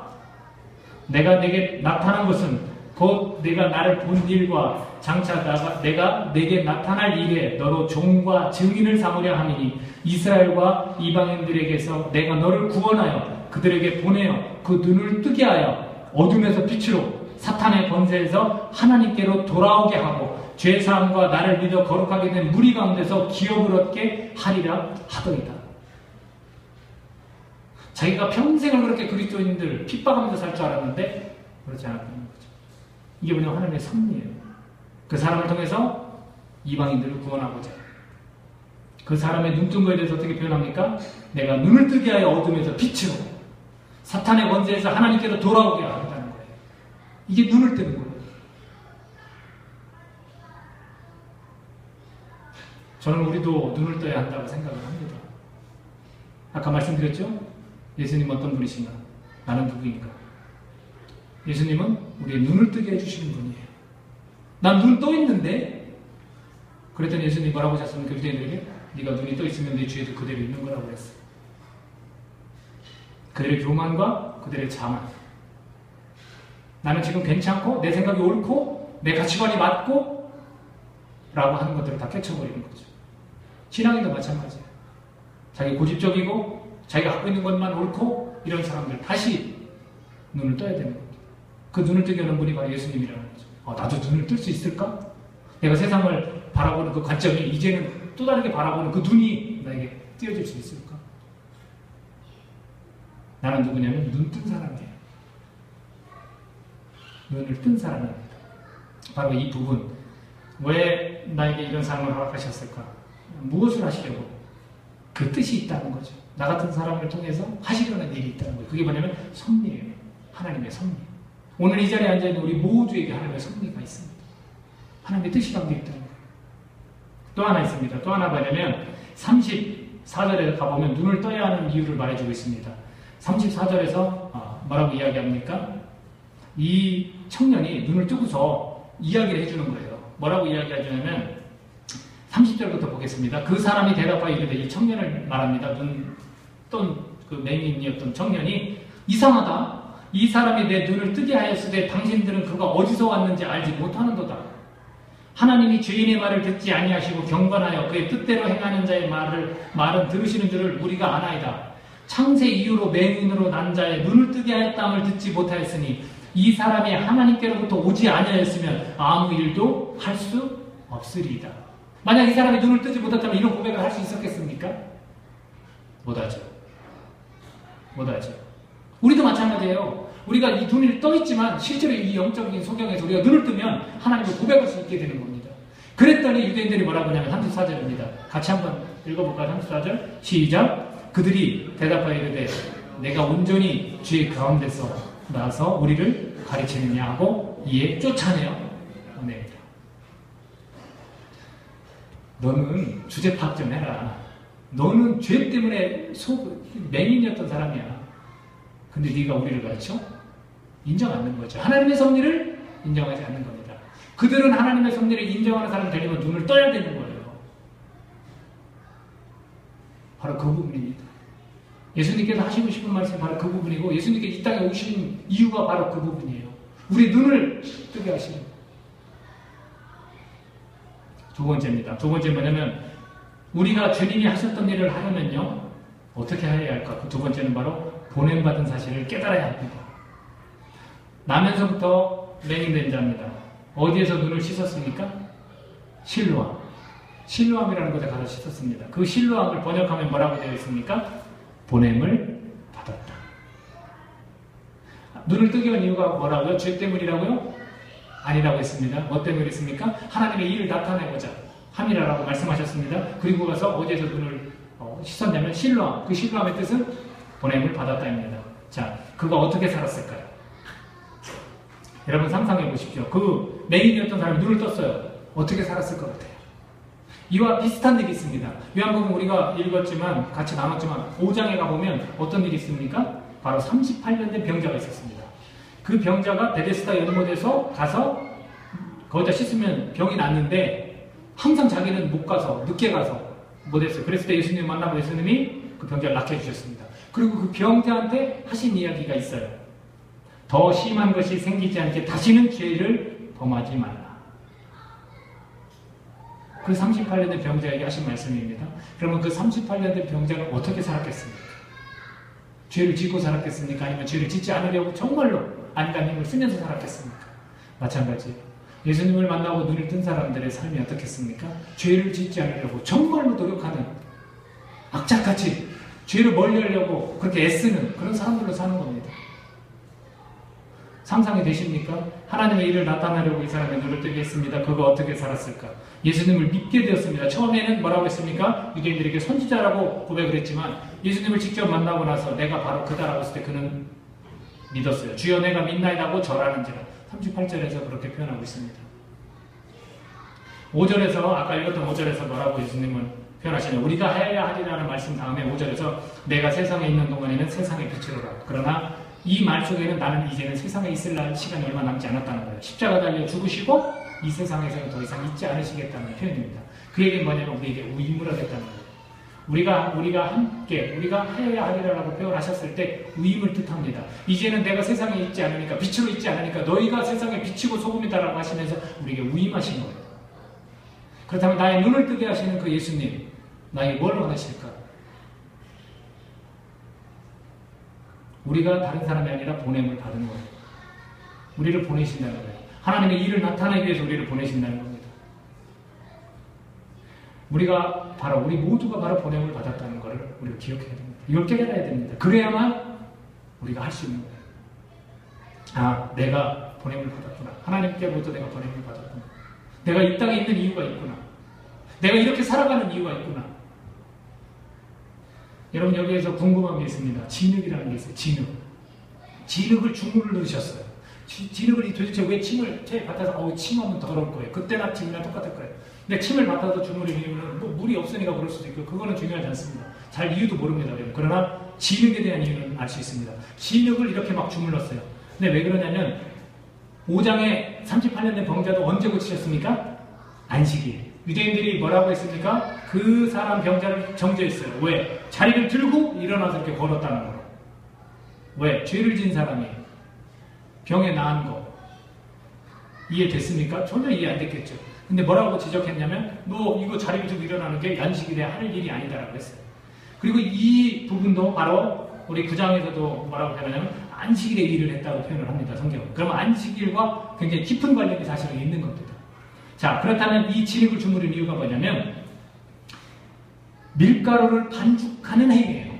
내가 내게 나타난 것은 곧 내가 나를 본 일과 장차 내가 내게 나타날 일에 너로 종과 증인을 삼으려 함이니 이스라엘과 이방인들에게서 내가 너를 구원하여 그들에게 보내어 그 눈을 뜨게 하여 어둠에서 빛으로 사탄의 권세에서 하나님께로 돌아오게 하고 죄사함과 나를 믿어 거룩하게 된 무리 가운데서 기업을 얻게 하리라 하더이다. 자기가 평생을 그렇게 그리스도인들 핍박하면서 살 줄 알았는데 그렇지 않았다는 거죠. 이게 뭐냐면 하나님의 섭리예요. 그 사람을 통해서 이방인들을 구원하고자. 그 사람의 눈뜬 거에 대해서 어떻게 표현합니까? 내가 눈을 뜨게 하여 어둠에서 빛으로 사탄의 권세에서 하나님께로 돌아오게 한다는 거예요. 이게 눈을 뜨는 거예요. 저는 우리도 눈을 떠야 한다고 생각을 합니다. 아까 말씀드렸죠? 예수님 어떤 분이신가? 나는 누구인가? 예수님은 우리의 눈을 뜨게 해주시는 분이에요. 난 눈 떠 있는데? 그랬더니 예수님이 뭐라고 하셨습니까? 유대인들에게? 네가 눈이 떠 있으면 내 주에도 그대로 있는 거라고 그랬어요. 그들의 교만과 그들의 자만. 나는 지금 괜찮고 내 생각이 옳고 내 가치관이 맞고 라고 하는 것들을 다 깨쳐버리는 거죠. 신앙인도 마찬가지예요. 자기 고집적이고 자기가 갖고 있는 것만 옳고 이런 사람들 다시 눈을 떠야 되는 겁니다. 그 눈을 뜨게 하는 분이 바로 예수님이라는 거죠. 나도 눈을 뜰 수 있을까? 내가 세상을 바라보는 그 관점이 이제는 또 다르게 바라보는 그 눈이 나에게 띄어질 수 있을까? 나는 누구냐면 눈 뜬 사람이에요. 눈을 뜬 사람입니다. 바로 이 부분. 왜 나에게 이런 삶을 허락하셨을까? 무엇을 하시려고? 그 뜻이 있다는 거죠. 나 같은 사람을 통해서 하시려는 일이 있다는 거예요. 그게 뭐냐면 섭리예요. 하나님의 섭리. 오늘 이 자리에 앉아있는 우리 모두에게 하나님의 섭리가 있습니다. 하나님의 뜻이 담겨 있다는 거예요. 또 하나 있습니다. 또 하나 뭐냐면 34절에 가보면 눈을 떠야 하는 이유를 말해주고 있습니다. 34절에서 뭐라고 이야기합니까? 이 청년이 눈을 뜨고서 이야기를 해주는 거예요. 뭐라고 이야기하냐면 30절부터 보겠습니다. 그 사람이 대답하여 이르되, 이 청년을 말합니다. 눈 뜬 그 맹인이었던 청년이 이상하다. 이 사람이 내 눈을 뜨게 하였으되 당신들은 그가 어디서 왔는지 알지 못하는도다. 하나님이 죄인의 말을 듣지 아니하시고 경건하여 그의 뜻대로 행하는 자의 말은 들으시는 줄을 우리가 아나이다. 창세 이후로 맹인으로 난 자의 눈을 뜨게 하였다함을 듣지 못하였으니 이 사람이 하나님께로부터 오지 아니하였으면 아무 일도 할 수 없으리이다. 만약 이 사람이 눈을 뜨지 못했다면 이런 고백을 할 수 있었겠습니까? 못하죠. 못하죠. 우리도 마찬가지예요. 우리가 이 눈이 떠 있지만 실제로 이 영적인 소경에서 우리가 눈을 뜨면 하나님을 고백할 수 있게 되는 겁니다. 그랬더니 유대인들이 뭐라고 하냐면 34절입니다. 같이 한번 읽어볼까요? 34절 시작. 그들이 대답하여 이르되 내가 온전히 죄 가운데서 나서 우리를 가르치느냐 하고 이에 쫓아내어 보냅니다. 너는 주제 파악 좀 해라. 너는 죄 때문에 맹인이었던 사람이야. 근데 네가 우리를 가르쳐? 인정 않는 거죠. 하나님의 섭리를 인정하지 않는 겁니다. 그들은 하나님의 섭리를 인정하는 사람 되려면 눈을 떠야 되는 거예요. 바로 그 부분입니다. 예수님께서 하시고 싶은 말씀이 바로 그 부분이고 예수님께서 이 땅에 오신 이유가 바로 그 부분이에요. 우리 눈을 뜨게 하시는. 두 번째입니다. 두 번째 뭐냐면 우리가 주님이 하셨던 일을 하려면요 어떻게 해야 할까? 그 두 번째는 바로 보냄받은 사실을 깨달아야 합니다. 나면서부터 맹인된 자입니다. 어디에서 눈을 씻었습니까? 실로암. 실로암이라는 곳에 가서 씻었습니다. 그 실로암을 번역하면 뭐라고 되어 있습니까? 보냄을 받았다. 눈을 뜨게 한 이유가 뭐라고요? 죄 때문이라고요? 아니라고 했습니다. 뭐 때문에 했습니까? 하나님의 일을 나타내고자 함이라고 말씀하셨습니다. 그리고 가서 어디에서 눈을 씻었냐면 실로암. 그 실로암의 뜻은 보냄을 받았다입니다. 자, 그가 어떻게 살았을까요? 여러분 상상해 보십시오. 그 맹인이었던 사람이 눈을 떴어요. 어떻게 살았을 것 같아요? 이와 비슷한 일이 있습니다. 요한복음 우리가 읽었지만 같이 나눴지만 5장에 가보면 어떤 일이 있습니까? 바로 38년 된 병자가 있었습니다. 그 병자가 베데스다 연못에서 가서 거기다 씻으면 병이 낫는데 항상 자기는 못 가서 늦게 가서 못했어요. 그랬을 때 예수님 만나고 예수님이 그 병자를 낫게 해주셨습니다. 그리고 그 병자한테 하신 이야기가 있어요. 더 심한 것이 생기지 않게 다시는 죄를 범하지 말라. 그 38년 된 병자에게 하신 말씀입니다. 그러면 그 38년 된 병자는 어떻게 살았겠습니까? 죄를 짓고 살았겠습니까? 아니면 죄를 짓지 않으려고 정말로 안간 힘을 쓰면서 살았겠습니까? 마찬가지예요. 예수님을 만나고 눈을 뜬 사람들의 삶이 어떻겠습니까? 죄를 짓지 않으려고 정말로 노력하는 악착같이 죄를 멀리하려고 그렇게 애쓰는 그런 사람들로 사는 겁니다. 상상이 되십니까? 하나님의 일을 나타내려고 이 사람의 눈을 뜨게 했습니다. 그가 어떻게 살았을까? 예수님을 믿게 되었습니다. 처음에는 뭐라고 했습니까? 유대인들에게 선지자라고 고백을 했지만 예수님을 직접 만나고 나서 내가 바로 그다라고 했을 때 그는 믿었어요. 주여 내가 믿나이다고 절하는지라. 38절에서 그렇게 표현하고 있습니다. 5절에서 아까 읽었던 5절에서 뭐라고 예수님은 표현하시냐? 우리가 해야 하리라는 말씀 다음에 5절에서 내가 세상에 있는 동안에는 세상의 빛이로라. 그러나 이 말 속에는 나는 이제는 세상에 있을 날 시간이 얼마 남지 않았다는 거예요. 십자가 달려 죽으시고 이 세상에서는 더 이상 있지 않으시겠다는 표현입니다. 그 얘기는 뭐냐면 우리에게 위임을 하겠다는 거예요. 우리가 함께 우리가 해야 하리라고 표현하셨을 때 위임을 뜻합니다. 이제는 내가 세상에 있지 않으니까 빛으로 있지 않으니까 너희가 세상에 비치고 소금이다라고 하시면서 우리에게 위임하신 거예요. 그렇다면 나의 눈을 뜨게 하시는 그 예수님 나에게 뭘 원하실까? 우리가 다른 사람이 아니라 보냄을 받은 거예요. 우리를 보내신다는 거예요. 하나님의 일을 나타내기 위해서 우리를 보내신다는 겁니다. 우리 모두가 바로 보냄을 받았다는 것을 우리가 기억해야 됩니다. 이걸 깨달아야 됩니다. 그래야만 우리가 할 수 있는 거예요. 아, 내가 보냄을 받았구나. 하나님께로부터 내가 보냄을 받았구나. 내가 이 땅에 있는 이유가 있구나. 내가 이렇게 살아가는 이유가 있구나. 여러분 여기에서 궁금한 게 있습니다. 진흙이라는 게 있어요. 진흙을 주물을 넣으셨어요. 진흙을 도대체 왜 침을 체에 받아서 침하면 더러울 거예요. 그때나 지금이나 똑같을 거예요. 근데 침을 받아서 주물을 이유는 뭐 물이 없으니까 그럴 수도 있고 그거는 중요하지 않습니다. 잘 이유도 모릅니다. 그러나 진흙에 대한 이유는 알 수 있습니다. 진흙을 이렇게 막 주물렀어요. 근데 왜 그러냐면 5장에 38년 된 병자도 언제 고치셨습니까? 안식일. 유대인들이 뭐라고 했습니까? 그 사람 병자를 정죄했어요. 왜? 자리를 들고 일어나서 이렇게 걸었다는 거예요. 왜? 죄를 지은 사람이 병에 나은 거 이해됐습니까? 전혀 이해 안 됐겠죠. 근데 뭐라고 지적했냐면 너 이거 자리를 들고 일어나는 게 안식일에 할 일이 아니다라고 했어요. 그리고 이 부분도 바로 우리 9장에서도 뭐라고 표현하냐면 안식일에 일을 했다고 표현을 합니다. 성경은. 그러면 안식일과 굉장히 깊은 관련이 사실은 있는 겁니다. 자, 그렇다면 이 진흙을 주무른 이유가 뭐냐면 밀가루를 반죽하는 행위예요.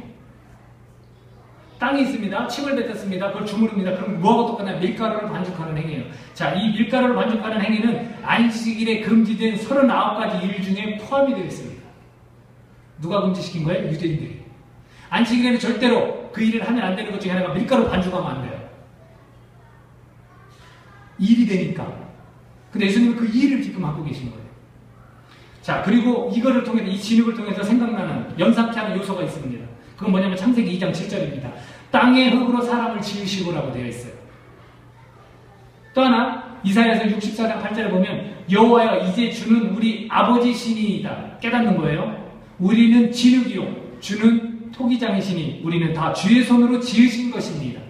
땅이 있습니다. 침을 뱉었습니다. 그걸 주무릅니다. 그럼 뭐하고 똑같냐? 밀가루를 반죽하는 행위예요. 자, 이 밀가루를 반죽하는 행위는 안식일에 금지된 39가지 일 중에 포함이 되어 있습니다. 누가 금지시킨 거예요? 유대인들이. 안식일에는 절대로 그 일을 하면 안 되는 것 중에 하나가 밀가루 반죽하면 안 돼요. 일이 되니까. 근데 예수님은 그 일을 지금 하고 계신 거예요. 자, 그리고 이거를 통해서, 이 진흙을 통해서 생각나는, 연상케 하는 요소가 있습니다. 그건 뭐냐면 창세기 2장 7절입니다. 땅의 흙으로 사람을 지으시고라고 되어 있어요. 또 하나, 이사야서 64장 8절에 보면 여호와여 이제 주는 우리 아버지 신이이다. 깨닫는 거예요. 우리는 진흙이요 주는 토기장이시니 우리는 다 주의 손으로 지으신 것입니다.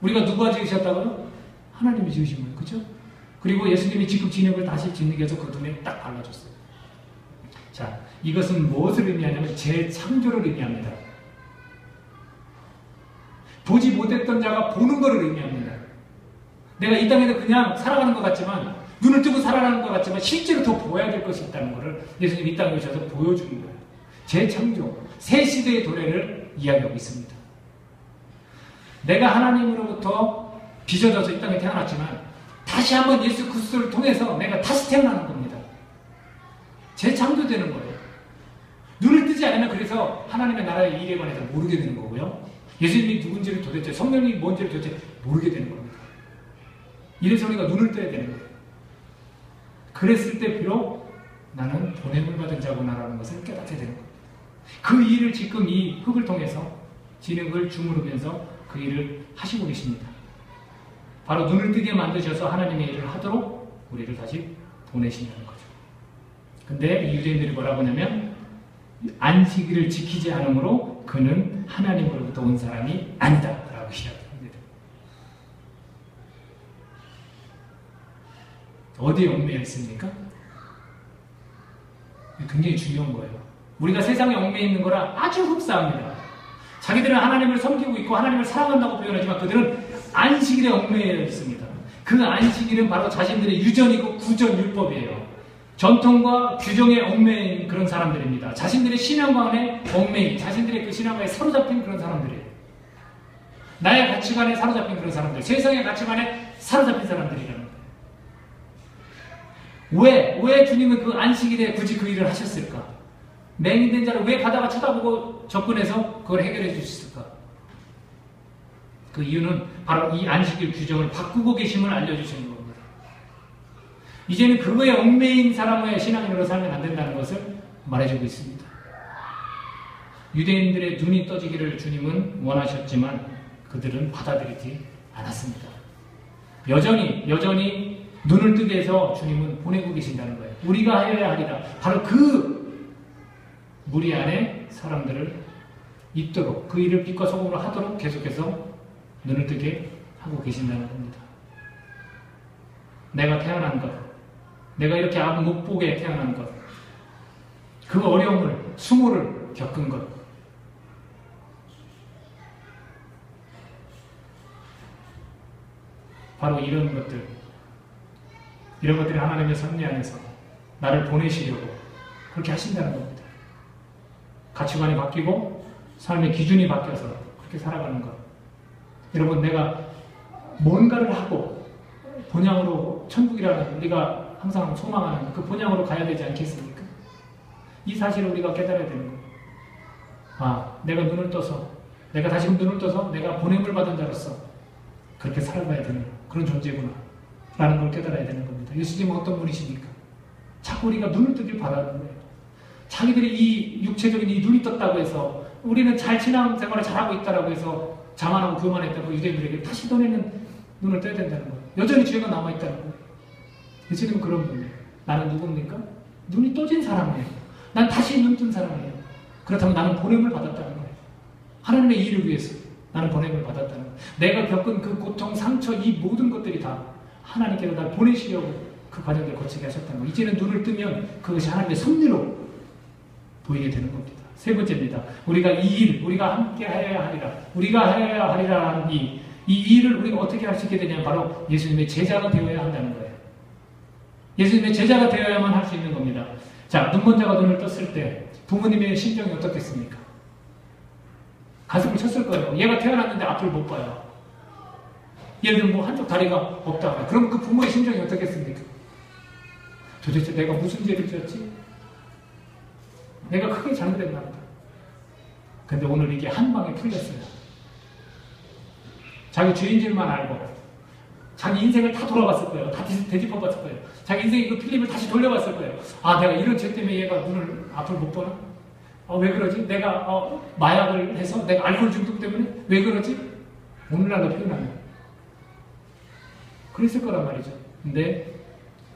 우리가 누가 지으셨다고요? 하나님이 지으신 거예요. 그렇죠? 그리고 예수님이 지금 진흙을 다시 진흙에서 그 눈에 딱 발라줬어요. 자, 이것은 무엇을 의미하냐면 재창조를 의미합니다. 보지 못했던 자가 보는 것을 의미합니다. 내가 이 땅에서 그냥 살아가는 것 같지만, 눈을 뜨고 살아가는 것 같지만 실제로 더 보아야 될 것이 있다는 것을 예수님이 이 땅에 오셔서 보여주는 거예요. 재창조, 새 시대의 도래를 이야기하고 있습니다. 내가 하나님으로부터 빚어져서 이 땅에 태어났지만 다시 한번 예수 그리스도를 통해서 내가 다시 태어나는 겁니다. 재창조되는 거예요. 눈을 뜨지 않으면 그래서 하나님의 나라의 일에 관해서 모르게 되는 거고요. 예수님이 누군지를 도대체, 성령이 뭔지를 도대체 모르게 되는 겁니다. 이래서 우리가 눈을 떠야 되는 거예요. 그랬을 때 비록 나는 보냄을 받은 자구나라는 것을 깨닫게 되는 겁니다. 그 일을 지금 이 흙을 통해서 진흙을 주무르면서 그 일을 하시고 계십니다. 바로 눈을 뜨게 만드셔서 하나님의 일을 하도록 우리를 다시 보내신다는 거죠. 근데 이 유대인들이 뭐라고 하냐면 안식일을 지키지 않으므로 그는 하나님으로부터 온 사람이 아니다 라고 이야기합니다. 어디에 얽매여 있습니까? 굉장히 중요한 거예요. 우리가 세상에 얽매여 있는 거라 아주 흡사합니다. 자기들은 하나님을 섬기고 있고 하나님을 사랑한다고 표현하지만 그들은 안식일에 얽매여 있습니다. 그 안식일은 바로 자신들의 유전이고 구전율법이에요. 전통과 규정에 얽매인 그런 사람들입니다. 자신들의 신앙관에 얽매인, 자신들의 그 신앙관에 사로잡힌 그런 사람들이에요. 나의 가치관에 사로잡힌 그런 사람들, 세상의 가치관에 사로잡힌 사람들이라는 거예요. 왜 주님은 그 안식일에 굳이 그 일을 하셨을까? 맹인된 자를 왜 가다가 쳐다보고 접근해서 그걸 해결해 주셨을까? 그 이유는 바로 이 안식일 규정을 바꾸고 계심을 알려주시는 겁니다. 이제는 그거에 얽매인 사람의 신앙인으로 살면 안 된다는 것을 말해주고 있습니다. 유대인들의 눈이 떠지기를 주님은 원하셨지만 그들은 받아들이지 않았습니다. 여전히 눈을 뜨게 해서 주님은 보내고 계신다는 거예요. 우리가 하여야 하리라. 바로 그 무리 안에 사람들을 있도록, 그 일을 빛과 소금으로 하도록 계속해서 눈을 뜨게 하고 계신다는 겁니다. 내가 태어난 것, 내가 이렇게 아무 못 보게 태어난 것, 그 어려움을, 수모를 겪은 것, 바로 이런 것들이 하나님의 섭리 안에서 나를 보내시려고 그렇게 하신다는 겁니다. 가치관이 바뀌고 삶의 기준이 바뀌어서 그렇게 살아가는 것. 여러분, 내가 뭔가를 하고 본향으로, 천국이라는 우리가 항상 소망하는 그 본향으로 가야 되지 않겠습니까? 이 사실을 우리가 깨달아야 되는 거예요. 아, 내가 눈을 떠서, 내가 다시금 눈을 떠서 내가 보냄을 받은 자로서 그렇게 살아가야 되는 그런 존재구나 라는 걸 깨달아야 되는 겁니다. 예수님은 어떤 분이십니까? 자꾸 우리가 눈을 뜨길 바라는 거예요. 자기들이 이 육체적인 이 눈이 떴다고 해서 우리는 잘 신앙생활을 잘하고 있다고 해서 자만하고 교만했다고 유대인들에게 다시 눈을 떠야 된다는 거예요. 여전히 죄가 남아있다는 거예요. 예수님은 그런 분이에요. 나는 누굽니까? 눈이 떠진 사람이에요. 난 다시 눈 뜬 사람이에요. 그렇다면 나는 보냄을 받았다는 거예요. 하나님의 일을 위해서 나는 보냄을 받았다는 거예요. 내가 겪은 그 고통, 상처, 이 모든 것들이 다 하나님께서 나를 보내시려고 그 과정을 거치게 하셨다는 거예요. 이제는 눈을 뜨면 그것이 하나님의 섭리로 보이게 되는 겁니다. 세 번째입니다. 우리가 이 일, 우리가 함께 하여야 하리라. 우리가 하여야 하리라는 이 일을 우리가 어떻게 할 수 있게 되냐면 바로 예수님의 제자가 되어야 한다는 거예요. 예수님의 제자가 되어야만 할 수 있는 겁니다. 자, 눈먼자가 눈을 떴을 때 부모님의 심정이 어떻겠습니까? 가슴을 쳤을 거예요. 얘가 태어났는데 앞을 못 봐요. 예를 들면 뭐 한쪽 다리가 없다. 그럼 그 부모의 심정이 어떻겠습니까? 도대체 내가 무슨 죄를 지었지? 내가 크게 잘못했나 보다. 근데 오늘 이게 한 방에 풀렸어요. 자기 죄인줄만 알고 자기 인생을 다 돌아봤을 거예요. 다 되짚어봤을 거예요. 자기 인생의 그 필름을 다시 돌려봤을 거예요. 아, 내가 이런 죄 때문에 얘가 눈을 앞을 못 보나? 왜 그러지? 내가 마약을 해서 내가 알코올 중독 때문에 왜 그러지? 오늘날로 표현하면 그랬을 거란 말이죠. 근데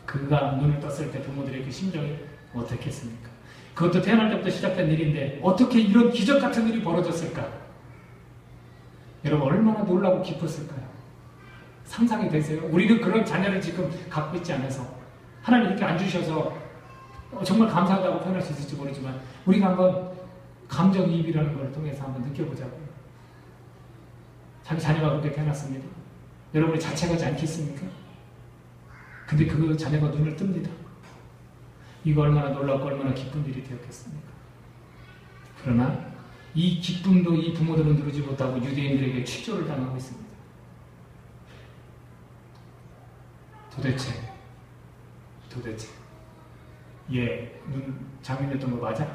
그가 눈을 떴을 때 부모들의 그 심정이 어떻겠습니까? 그것도 태어날 때부터 시작된 일인데 어떻게 이런 기적 같은 일이 벌어졌을까? 여러분, 얼마나 놀라고 기뻤을까요? 상상이 되세요? 우리는 그런 자녀를 지금 갖고 있지 않아서 하나님 이렇게 안 주셔서 정말 감사하다고 표현할 수 있을지 모르지만 우리가 한번 감정이입이라는 걸 통해서 한번 느껴보자고요. 자기 자녀가 그렇게 태어났습니다. 여러분이 자책하지 않겠습니까? 근데 그 자녀가 눈을 뜹니다. 이거 얼마나 놀랍고 얼마나 기쁜 일이 되었겠습니까? 그러나 이 기쁨도 이 부모들은 누리지 못하고 유대인들에게 취조를 당하고 있습니다. 도대체 얘 눈 장민했던 거 맞아?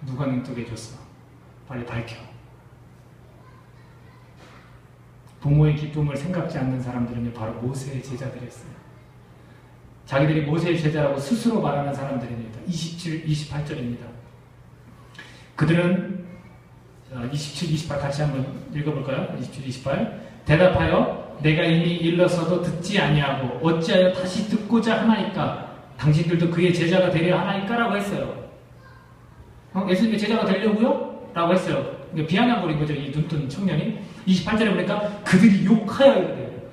누가 눈 뜨게 해줬어? 빨리 밝혀. 부모의 기쁨을 생각지 않는 사람들은 바로 모세의 제자들이었어요. 자기들이 모세의 제자라고 스스로 말하는 사람들입니다. 27, 28절입니다. 그들은 27, 28 같이 한번 읽어볼까요? 27, 28 대답하여 내가 이미 일러서도 듣지 아니하고 어찌하여 다시 듣고자 하나이까? 당신들도 그의 제자가 되려 하나이까? 라고 했어요. 예수님의 제자가 되려고요? 라고 했어요. 비아냥거린 거죠. 이 눈뜬 청년이. 28절에 보니까 그들이 욕하여 이르되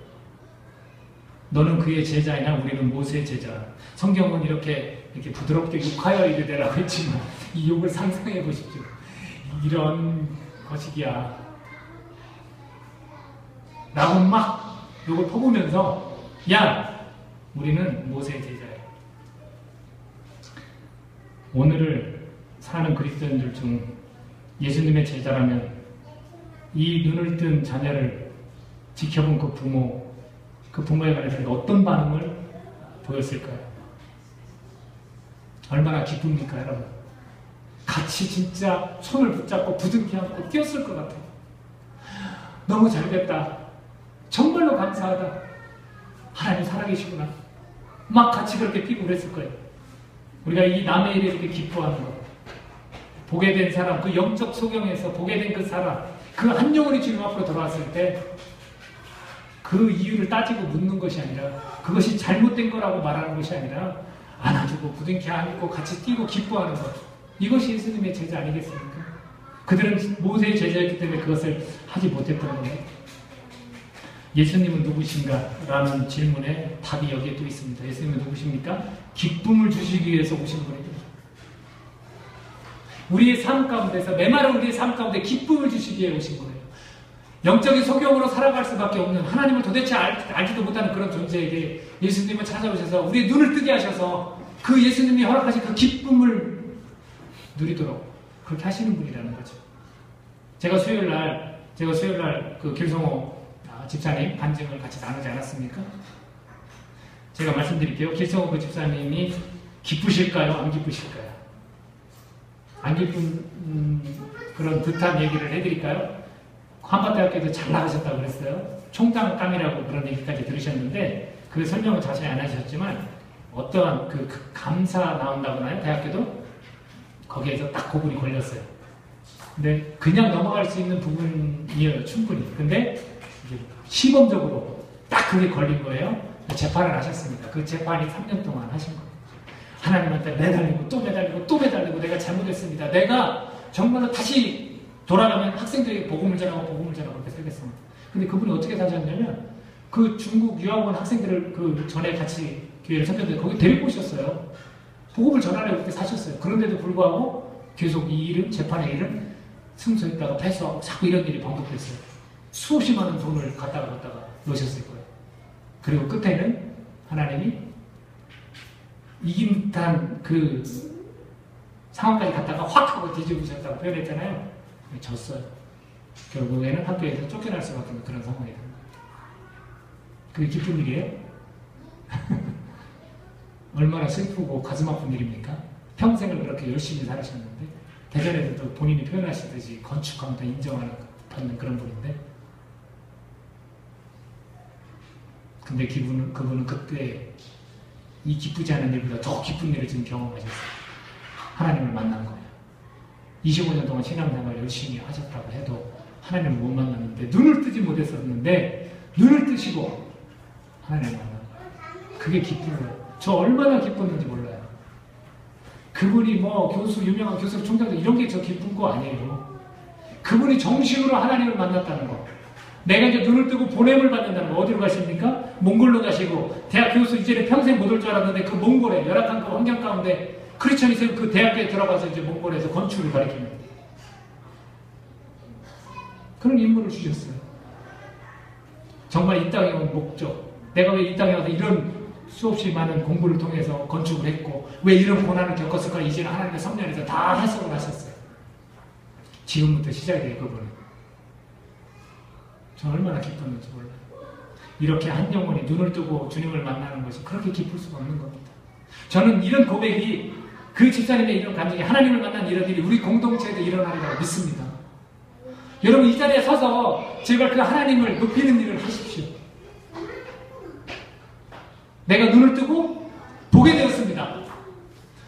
너는 그의 제자이나 우리는 모세의 제자. 성경은 이렇게 부드럽게 욕하여 이르되라고 했지만 이 욕을 상상해 보십시오. 이런 것이기야 라고 막 욕을 퍼부면서 야 우리는 모세의 제자야. 오늘을 사는 그리스도인들 중 예수님의 제자라면 이 눈을 뜬 자녀를 지켜본 그 부모에 관해서 어떤 반응을 보였을까요? 얼마나 기쁩니까, 여러분? 같이 진짜 손을 붙잡고 부둥켜 안고 뛰었을 것 같아요. 너무 잘됐다. 정말로 감사하다. 하나님 살아계시구나. 막 같이 그렇게 뛰고 그랬을 거예요. 우리가 이 남의 일에 이렇게 기뻐하는 것. 보게 된 사람, 그 영적 소경에서 보게 된 그 사람, 그 한 영혼이 주님 앞으로 돌아왔을 때 그 이유를 따지고 묻는 것이 아니라 그것이 잘못된 거라고 말하는 것이 아니라 안아주고 부둥켜 안고 같이 뛰고 기뻐하는 것. 이것이 예수님의 제자 아니겠습니까? 그들은 모세의 제자였기 때문에 그것을 하지 못했던 겁니다. 예수님은 누구신가? 라는 질문에 답이 여기에 또 있습니다. 예수님은 누구십니까? 기쁨을 주시기 위해서 오신 분입니다. 우리의 삶 가운데서, 메마른 우리의 삶 가운데 기쁨을 주시기 위해 오신 거예요. 영적인 소경으로 살아갈 수밖에 없는 하나님을 도대체 알지도 못하는 그런 존재에게 예수님은 찾아오셔서 우리의 눈을 뜨게 하셔서 그 예수님이 허락하신 그 기쁨을 누리도록 그렇게 하시는 분이라는 거죠. 제가 수요일 날 그 길성호 집사님 간증을 같이 나누지 않았습니까? 제가 말씀드릴게요. 길성호 그 집사님이 기쁘실까요? 안 기쁘실까요? 안 기쁜 그런 듯한 얘기를 해드릴까요? 한밭대학교에도 잘 나가셨다고 그랬어요. 총장감이라고 그런 얘기까지 들으셨는데 그 설명을 자세히 안 하셨지만 어떠한 그 감사 나온다고 하나요? 대학교도 거기에서 딱 고분이 걸렸어요. 근데 그냥 넘어갈 수 있는 부분이에요. 충분히. 근데 이제 시범적으로 딱 그게 걸린 거예요. 재판을 하셨습니다. 그 재판이 3년 동안 하신 거예요. 하나님한테 매달리고 또 매달리고 또 매달리고 내가 잘못했습니다. 내가 정말로 다시 돌아가면 학생들에게 복음을 전하고 그렇게 살겠습니다. 근데 그분이 어떻게 사셨냐면 그 중국 유학원 학생들을 그 전에 같이 교회를 섬겼는데 거기 데리고 오셨어요. 복음을 전하려고 그렇게 사셨어요. 그런데도 불구하고 계속 이 일은 재판의 일은 승소했다가 패소하고 자꾸 이런 일이 반복됐어요. 수없이 많은 돈을 갖다가 넣으셨을 거예요. 그리고 끝에는 하나님이 이긴 듯한 그 상황까지 갔다가 확 하고 뒤집으셨다고 표현했잖아요. 졌어요. 결국에는 학교에서 쫓겨날 수밖에 없는 그런 상황이 됩니다. 그게 기쁜 일이에요? 얼마나 슬프고 가슴 아픈 일입니까? 평생을 그렇게 열심히 살으셨는데 대전에서도 본인이 표현하시듯이 건축하면 다 인정하는 받는 그런 분인데 근데 그분은 그때 이 기쁘지 않은 일보다 더 기쁜 일을 지금 경험하셨어요. 하나님을 만난 거예요. 25년 동안 신앙생활 열심히 하셨다고 해도 하나님을 못 만났는데 눈을 뜨지 못했었는데 눈을 뜨시고 하나님을 만난 거예요. 그게 기쁜 거예요. 저 얼마나 기뻤는지 몰라요. 그분이 뭐 교수, 유명한 교수, 총장도 이런 게 저 기쁜 거 아니에요. 그분이 정식으로 하나님을 만났다는 거. 내가 이제 눈을 뜨고 보냄을 받는다는 거. 어디로 가십니까? 몽골로 가시고, 대학 교수 이제는 평생 못 올 줄 알았는데 그 몽골에 열악한 그 환경 가운데 크리스천이세요. 그 대학교에 들어가서 이제 몽골에서 건축을 가르칩니다. 그런 인물을 주셨어요. 정말 이 땅에 온 목적. 내가 왜 이 땅에 와서 이런 수없이 많은 공부를 통해서 건축을 했고, 왜 이런 고난을 겪었을까? 이제는 하나님의 섭리 안에서 다 해석을 하셨어요. 지금부터 시작이 돼요, 그분은. 저 얼마나 기뻤는지 몰라요. 이렇게 한 영혼이 눈을 뜨고 주님을 만나는 것이 그렇게 기쁠 수가 없는 겁니다. 저는 이런 고백이, 그 집사님의 이런 감정이, 하나님을 만난 이런 일이 우리 공동체에도 일어나리라고 믿습니다. 여러분, 이 자리에 서서 제발 그 하나님을 높이는 일을 하십시오. 내가 눈을 뜨고 보게 되었습니다.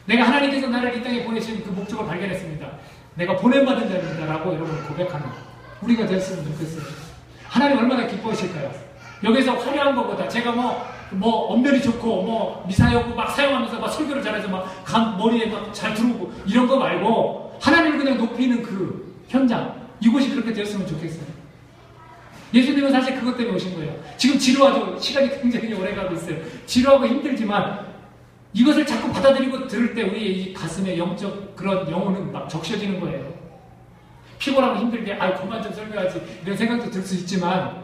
내가 하나님께서 나를 이 땅에 보내신 그 목적을 발견했습니다. 내가 보냄받은 자입니다. 라고 여러분 고백하는 우리가 됐으면 좋겠어요. 하나님 얼마나 기뻐하실까요? 여기서 화려한 것보다 제가 언변이 좋고 미사여구 막 사용하면서 막 설교를 잘해서 막 머리에 막 잘 들어오고 이런 거 말고 하나님을 그냥 높이는 그 현장, 이곳이 그렇게 되었으면 좋겠어요. 예수님은 사실 그것 때문에 오신 거예요. 지금 지루하죠. 시간이 굉장히 오래가고 있어요. 지루하고 힘들지만 이것을 자꾸 받아들이고 들을 때 우리의 이 가슴에 영적 그런 영혼은 막 적셔지는 거예요. 피곤하고 힘들게 그만 좀 설교하지 이런 생각도 들 수 있지만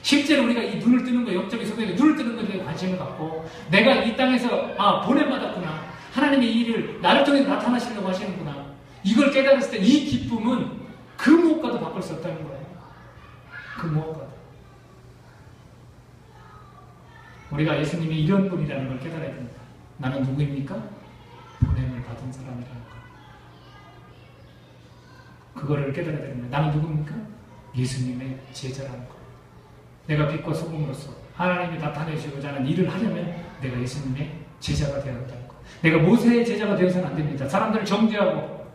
실제로 우리가 이 눈을 뜨는 거, 영적인 소명에 눈을 뜨는 것에 관심을 갖고 내가 이 땅에서 보냄받았구나. 하나님의 일을 나를 통해 나타나시려고 하시는구나. 이걸 깨달았을 때 이 기쁨은 그 무엇과도 바꿀 수 없다는 거예요. 그 무엇과도. 우리가 예수님이 이런 분이라는 걸 깨달아야 됩니다. 나는 누구입니까? 보냄을 받은 사람이라는 거. 그거를 깨달아야 됩니다. 나는 누구입니까? 예수님의 제자라는 거. 내가 빛과 소금으로서 하나님이 나타내시고자 하는 일을 하려면 내가 예수님의 제자가 되어야 한다는 거. 내가 모세의 제자가 되어서는 안 됩니다. 사람들을 정죄하고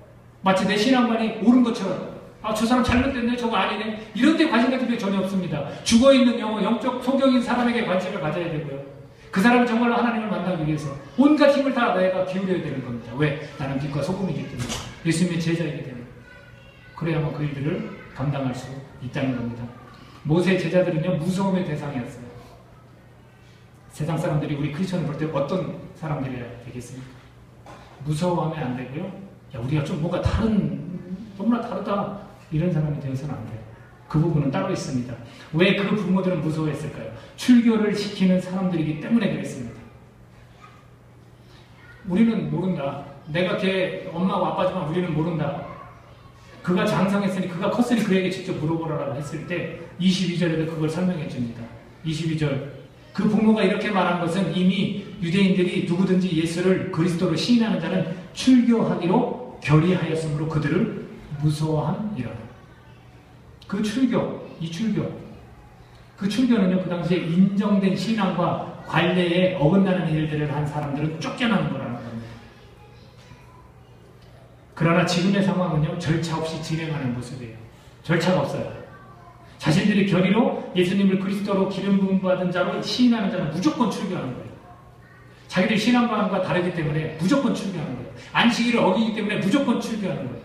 마치 내 신앙관이 옳은 것처럼 저 사람 잘못됐네, 저거 아니네, 이런 데 관심 같은 게 전혀 없습니다. 죽어있는 영혼, 영적 소경인 사람에게 관심을 가져야 되고요. 그 사람이 정말로 하나님을 만나기 위해서 온갖 힘을 다 내가 기울여야 되는 겁니다. 왜? 나는 빛과 소금이기 때문에, 예수님의 제자이기 때문에. 그래야만 그 일들을 감당할 수 있다는 겁니다. 모세의 제자들은요, 무서움의 대상이었어요. 세상 사람들이 우리 크리스천을 볼 때 어떤 사람들이어야 되겠습니까? 무서워하면 안 되고요. 야, 우리가 좀 뭔가 너무나 다르다, 이런 사람이 되어서는 안 돼요. 그 부분은 따로 있습니다. 왜 그 부모들은 무서워했을까요? 출교를 시키는 사람들이기 때문에 그랬습니다. 우리는 모른다. 내가 걔 엄마와 아빠지만 우리는 모른다. 그가 장성했으니, 그가 컸으니 그에게 직접 물어보라라고 했을 때 22절에도 그걸 설명해 줍니다. 22절. 그 부모가 이렇게 말한 것은 이미 유대인들이 누구든지 예수를 그리스도로 시인하는 자는 출교하기로 결의하였으므로 그들을 무서워함이라. 그 출교, 그 출교는요, 그 당시에 인정된 신앙과 관례에 어긋나는 일들을 한 사람들은 쫓겨나는 거라는 겁니다. 그러나 지금의 상황은요, 절차 없이 진행하는 모습이에요. 절차가 없어요. 자신들의 결의로 예수님을 그리스도로 기름 부음 받은 자로 시인하는 자는 무조건 출교하는 거예요. 자기들 신앙관과 다르기 때문에 무조건 출교하는 거예요. 안식일을 어기기 때문에 무조건 출교하는 거예요.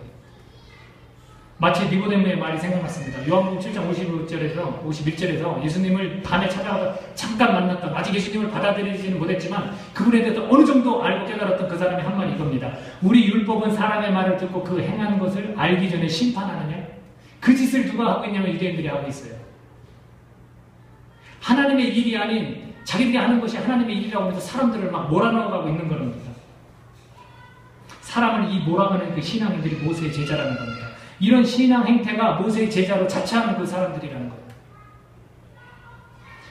마치 니고데모의 말이 생각났습니다. 요한복음 7장 51절에서 예수님을 밤에 찾아가서 잠깐 만났던, 아직 예수님을 받아들이지는 못했지만 그분에 대해서 어느 정도 알고 깨달았던 그 사람의 한 말이 이겁니다. 우리 율법은 사람의 말을 듣고 그 행하는 것을 알기 전에 심판하느냐? 그 짓을 누가 하고 있냐면 유대인들이 하고 있어요. 하나님의 일이 아닌 자기들이 하는 것이 하나님의 일이라고 하면서 사람들을 막 몰아넣어가고 있는 겁니다. 사람을 이 몰아가는 그 신앙인들이 모세의 제자라는 겁니다. 이런 신앙 행태가 모세의 제자로 자처하는 그 사람들이라는 거예요.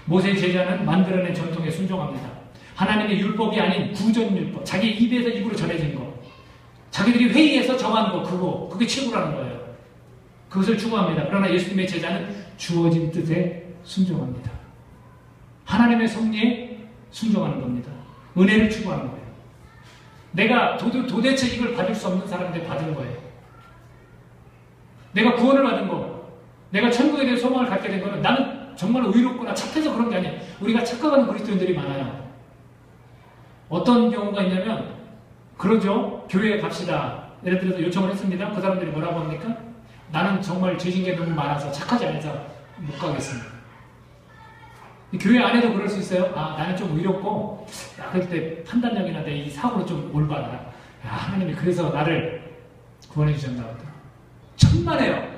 모세의 제자는 만들어낸 전통에 순종합니다. 하나님의 율법이 아닌 구전율법, 자기 입에서 입으로 전해진 거, 자기들이 회의해서 정한 거, 그게 최고라는 거예요. 그것을 추구합니다. 그러나 예수님의 제자는 주어진 뜻에 순종합니다. 하나님의 섭리에 순종하는 겁니다. 은혜를 추구하는 거예요. 내가 도대체 이걸 받을 수 없는 사람인데 받은 거예요. 내가 구원을 받은 거, 내가 천국에 대한 소망을 갖게 된 거는 나는 정말 의롭구나, 착해서 그런 게 아니에요. 우리가 착각하는 그리스도인들이 많아요. 어떤 경우가 있냐면, 그러죠. 교회에 갑시다. 예를 들어서 요청을 했습니다. 그 사람들이 뭐라고 합니까? 나는 정말 죄진 게 너무 많아서 착하지 않아서 못 가겠습니다. 교회 안에도 그럴 수 있어요. 나는 좀 의롭고, 그때 판단력이나 내 이 사고로 좀 올바라. 하나님이 그래서 나를 구원해 주셨나 보다. 천만에요.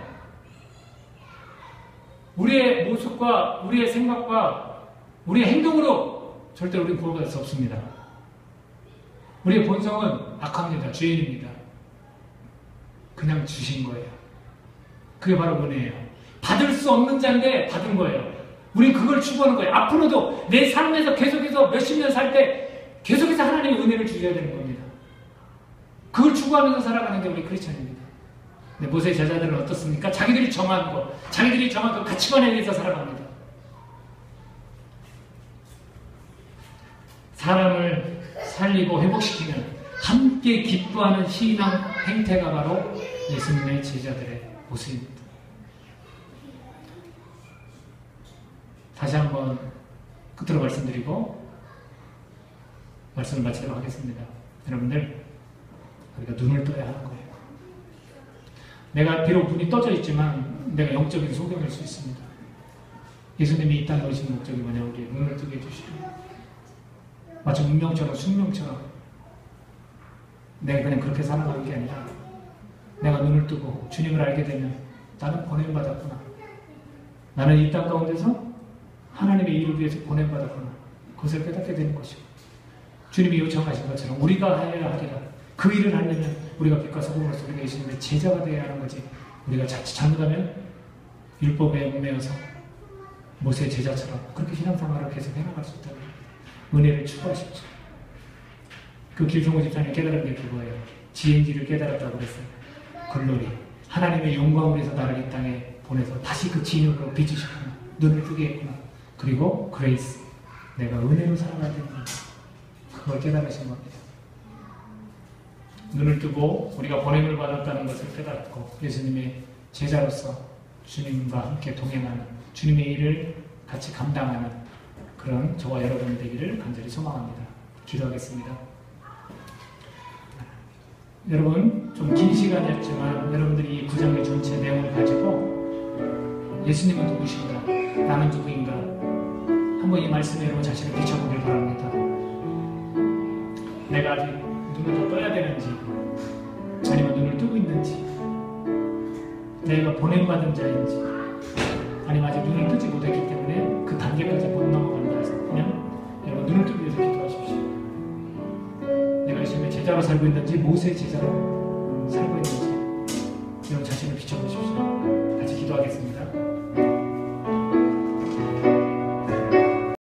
우리의 모습과 우리의 생각과 우리의 행동으로 절대 우리는 구원받을 수 없습니다. 우리의 본성은 악합니다. 죄인입니다. 그냥 주신 거예요. 그게 바로 은혜예요. 받을 수 없는 자인데 받은 거예요. 우린 그걸 추구하는 거예요. 앞으로도 내 삶에서 계속해서 몇십 년 살 때 계속해서 하나님의 은혜를 주셔야 되는 겁니다. 그걸 추구하면서 살아가는 게 우리 크리스천입니다. 근데 모세의 제자들은 어떻습니까? 자기들이 정한 거, 자기들이 정한 그 가치관에 의해서 살아갑니다. 사람을 살리고 회복시키면 함께 기뻐하는 신앙 행태가 바로 예수님의 제자들의 모습입니다. 다시 한번 끝으로 말씀드리고 말씀을 마치도록 하겠습니다. 여러분들, 우리가 눈을 떠야 하는 거예요. 내가 비록 눈이 떠져 있지만 내가 영적인 소경일 수 있습니다. 예수님이 이 땅에 오신 목적이 뭐냐? 우리 눈을 뜨게 해주시고, 마치 운명처럼 숙명처럼 내가 그냥 그렇게 살아가는 게 아니라 내가 눈을 뜨고 주님을 알게 되면 나는 보냄받았구나. 나는 이 땅 가운데서 하나님의 일을 위해서 보냄받았구나. 그것을 깨닫게 되는 것이고, 주님이 요청하신 것처럼 우리가 해야 하리라. 그 일을 하려면 우리가 빛과 소금으로서 우리가 예수님의 제자가 되어야 하는 거지. 우리가 자칫 잘못하면 율법에 얽매여서 모세의 제자처럼 그렇게 신앙생활을 계속 해나갈 수 있다는 은혜를 추구하십시오. 그 길종호 집사님이 깨달은 게 그거예요. 지행지를 깨달았다고 그랬어요. 글로리. 하나님의 영광을 위해서 나를 이 땅에 보내서 다시 그 진흙으로 빚으셨구나. 눈을 뜨게 했구나. 그리고 그레이스. 내가 은혜로 살아가야 되는구나. 그걸 깨달으신 겁니다. 눈을 뜨고 우리가 보냄을 받았다는 것을 깨달았고, 예수님의 제자로서 주님과 함께 동행하는, 주님의 일을 같이 감당하는 그런 저와 여러분 되기를 간절히 소망합니다. 기도하겠습니다. 여러분, 좀 긴 시간이었지만 여러분들이 이 구장의 전체 내용을 가지고 예수님은 누구신가? 나는 누구인가? 한번 이 말씀으로 자신을 비춰보길 바랍니다. 내가 아직 눈을 더 떠야 되는지, 아니면 눈을 뜨고 있는지, 내가 보냄받은 자인지, 아니면 아직 눈을 뜨지 못했기 때문에 그 단계까지 못 넘어간다 해서 그냥 여러분 눈을 뜨기 위해서 기도하십시오. 내가 예수님의 제자로 살고 있는지, 모세의 제자로 살고 있는지 여러분 자신을 비춰보십시오. 같이 기도하겠습니다.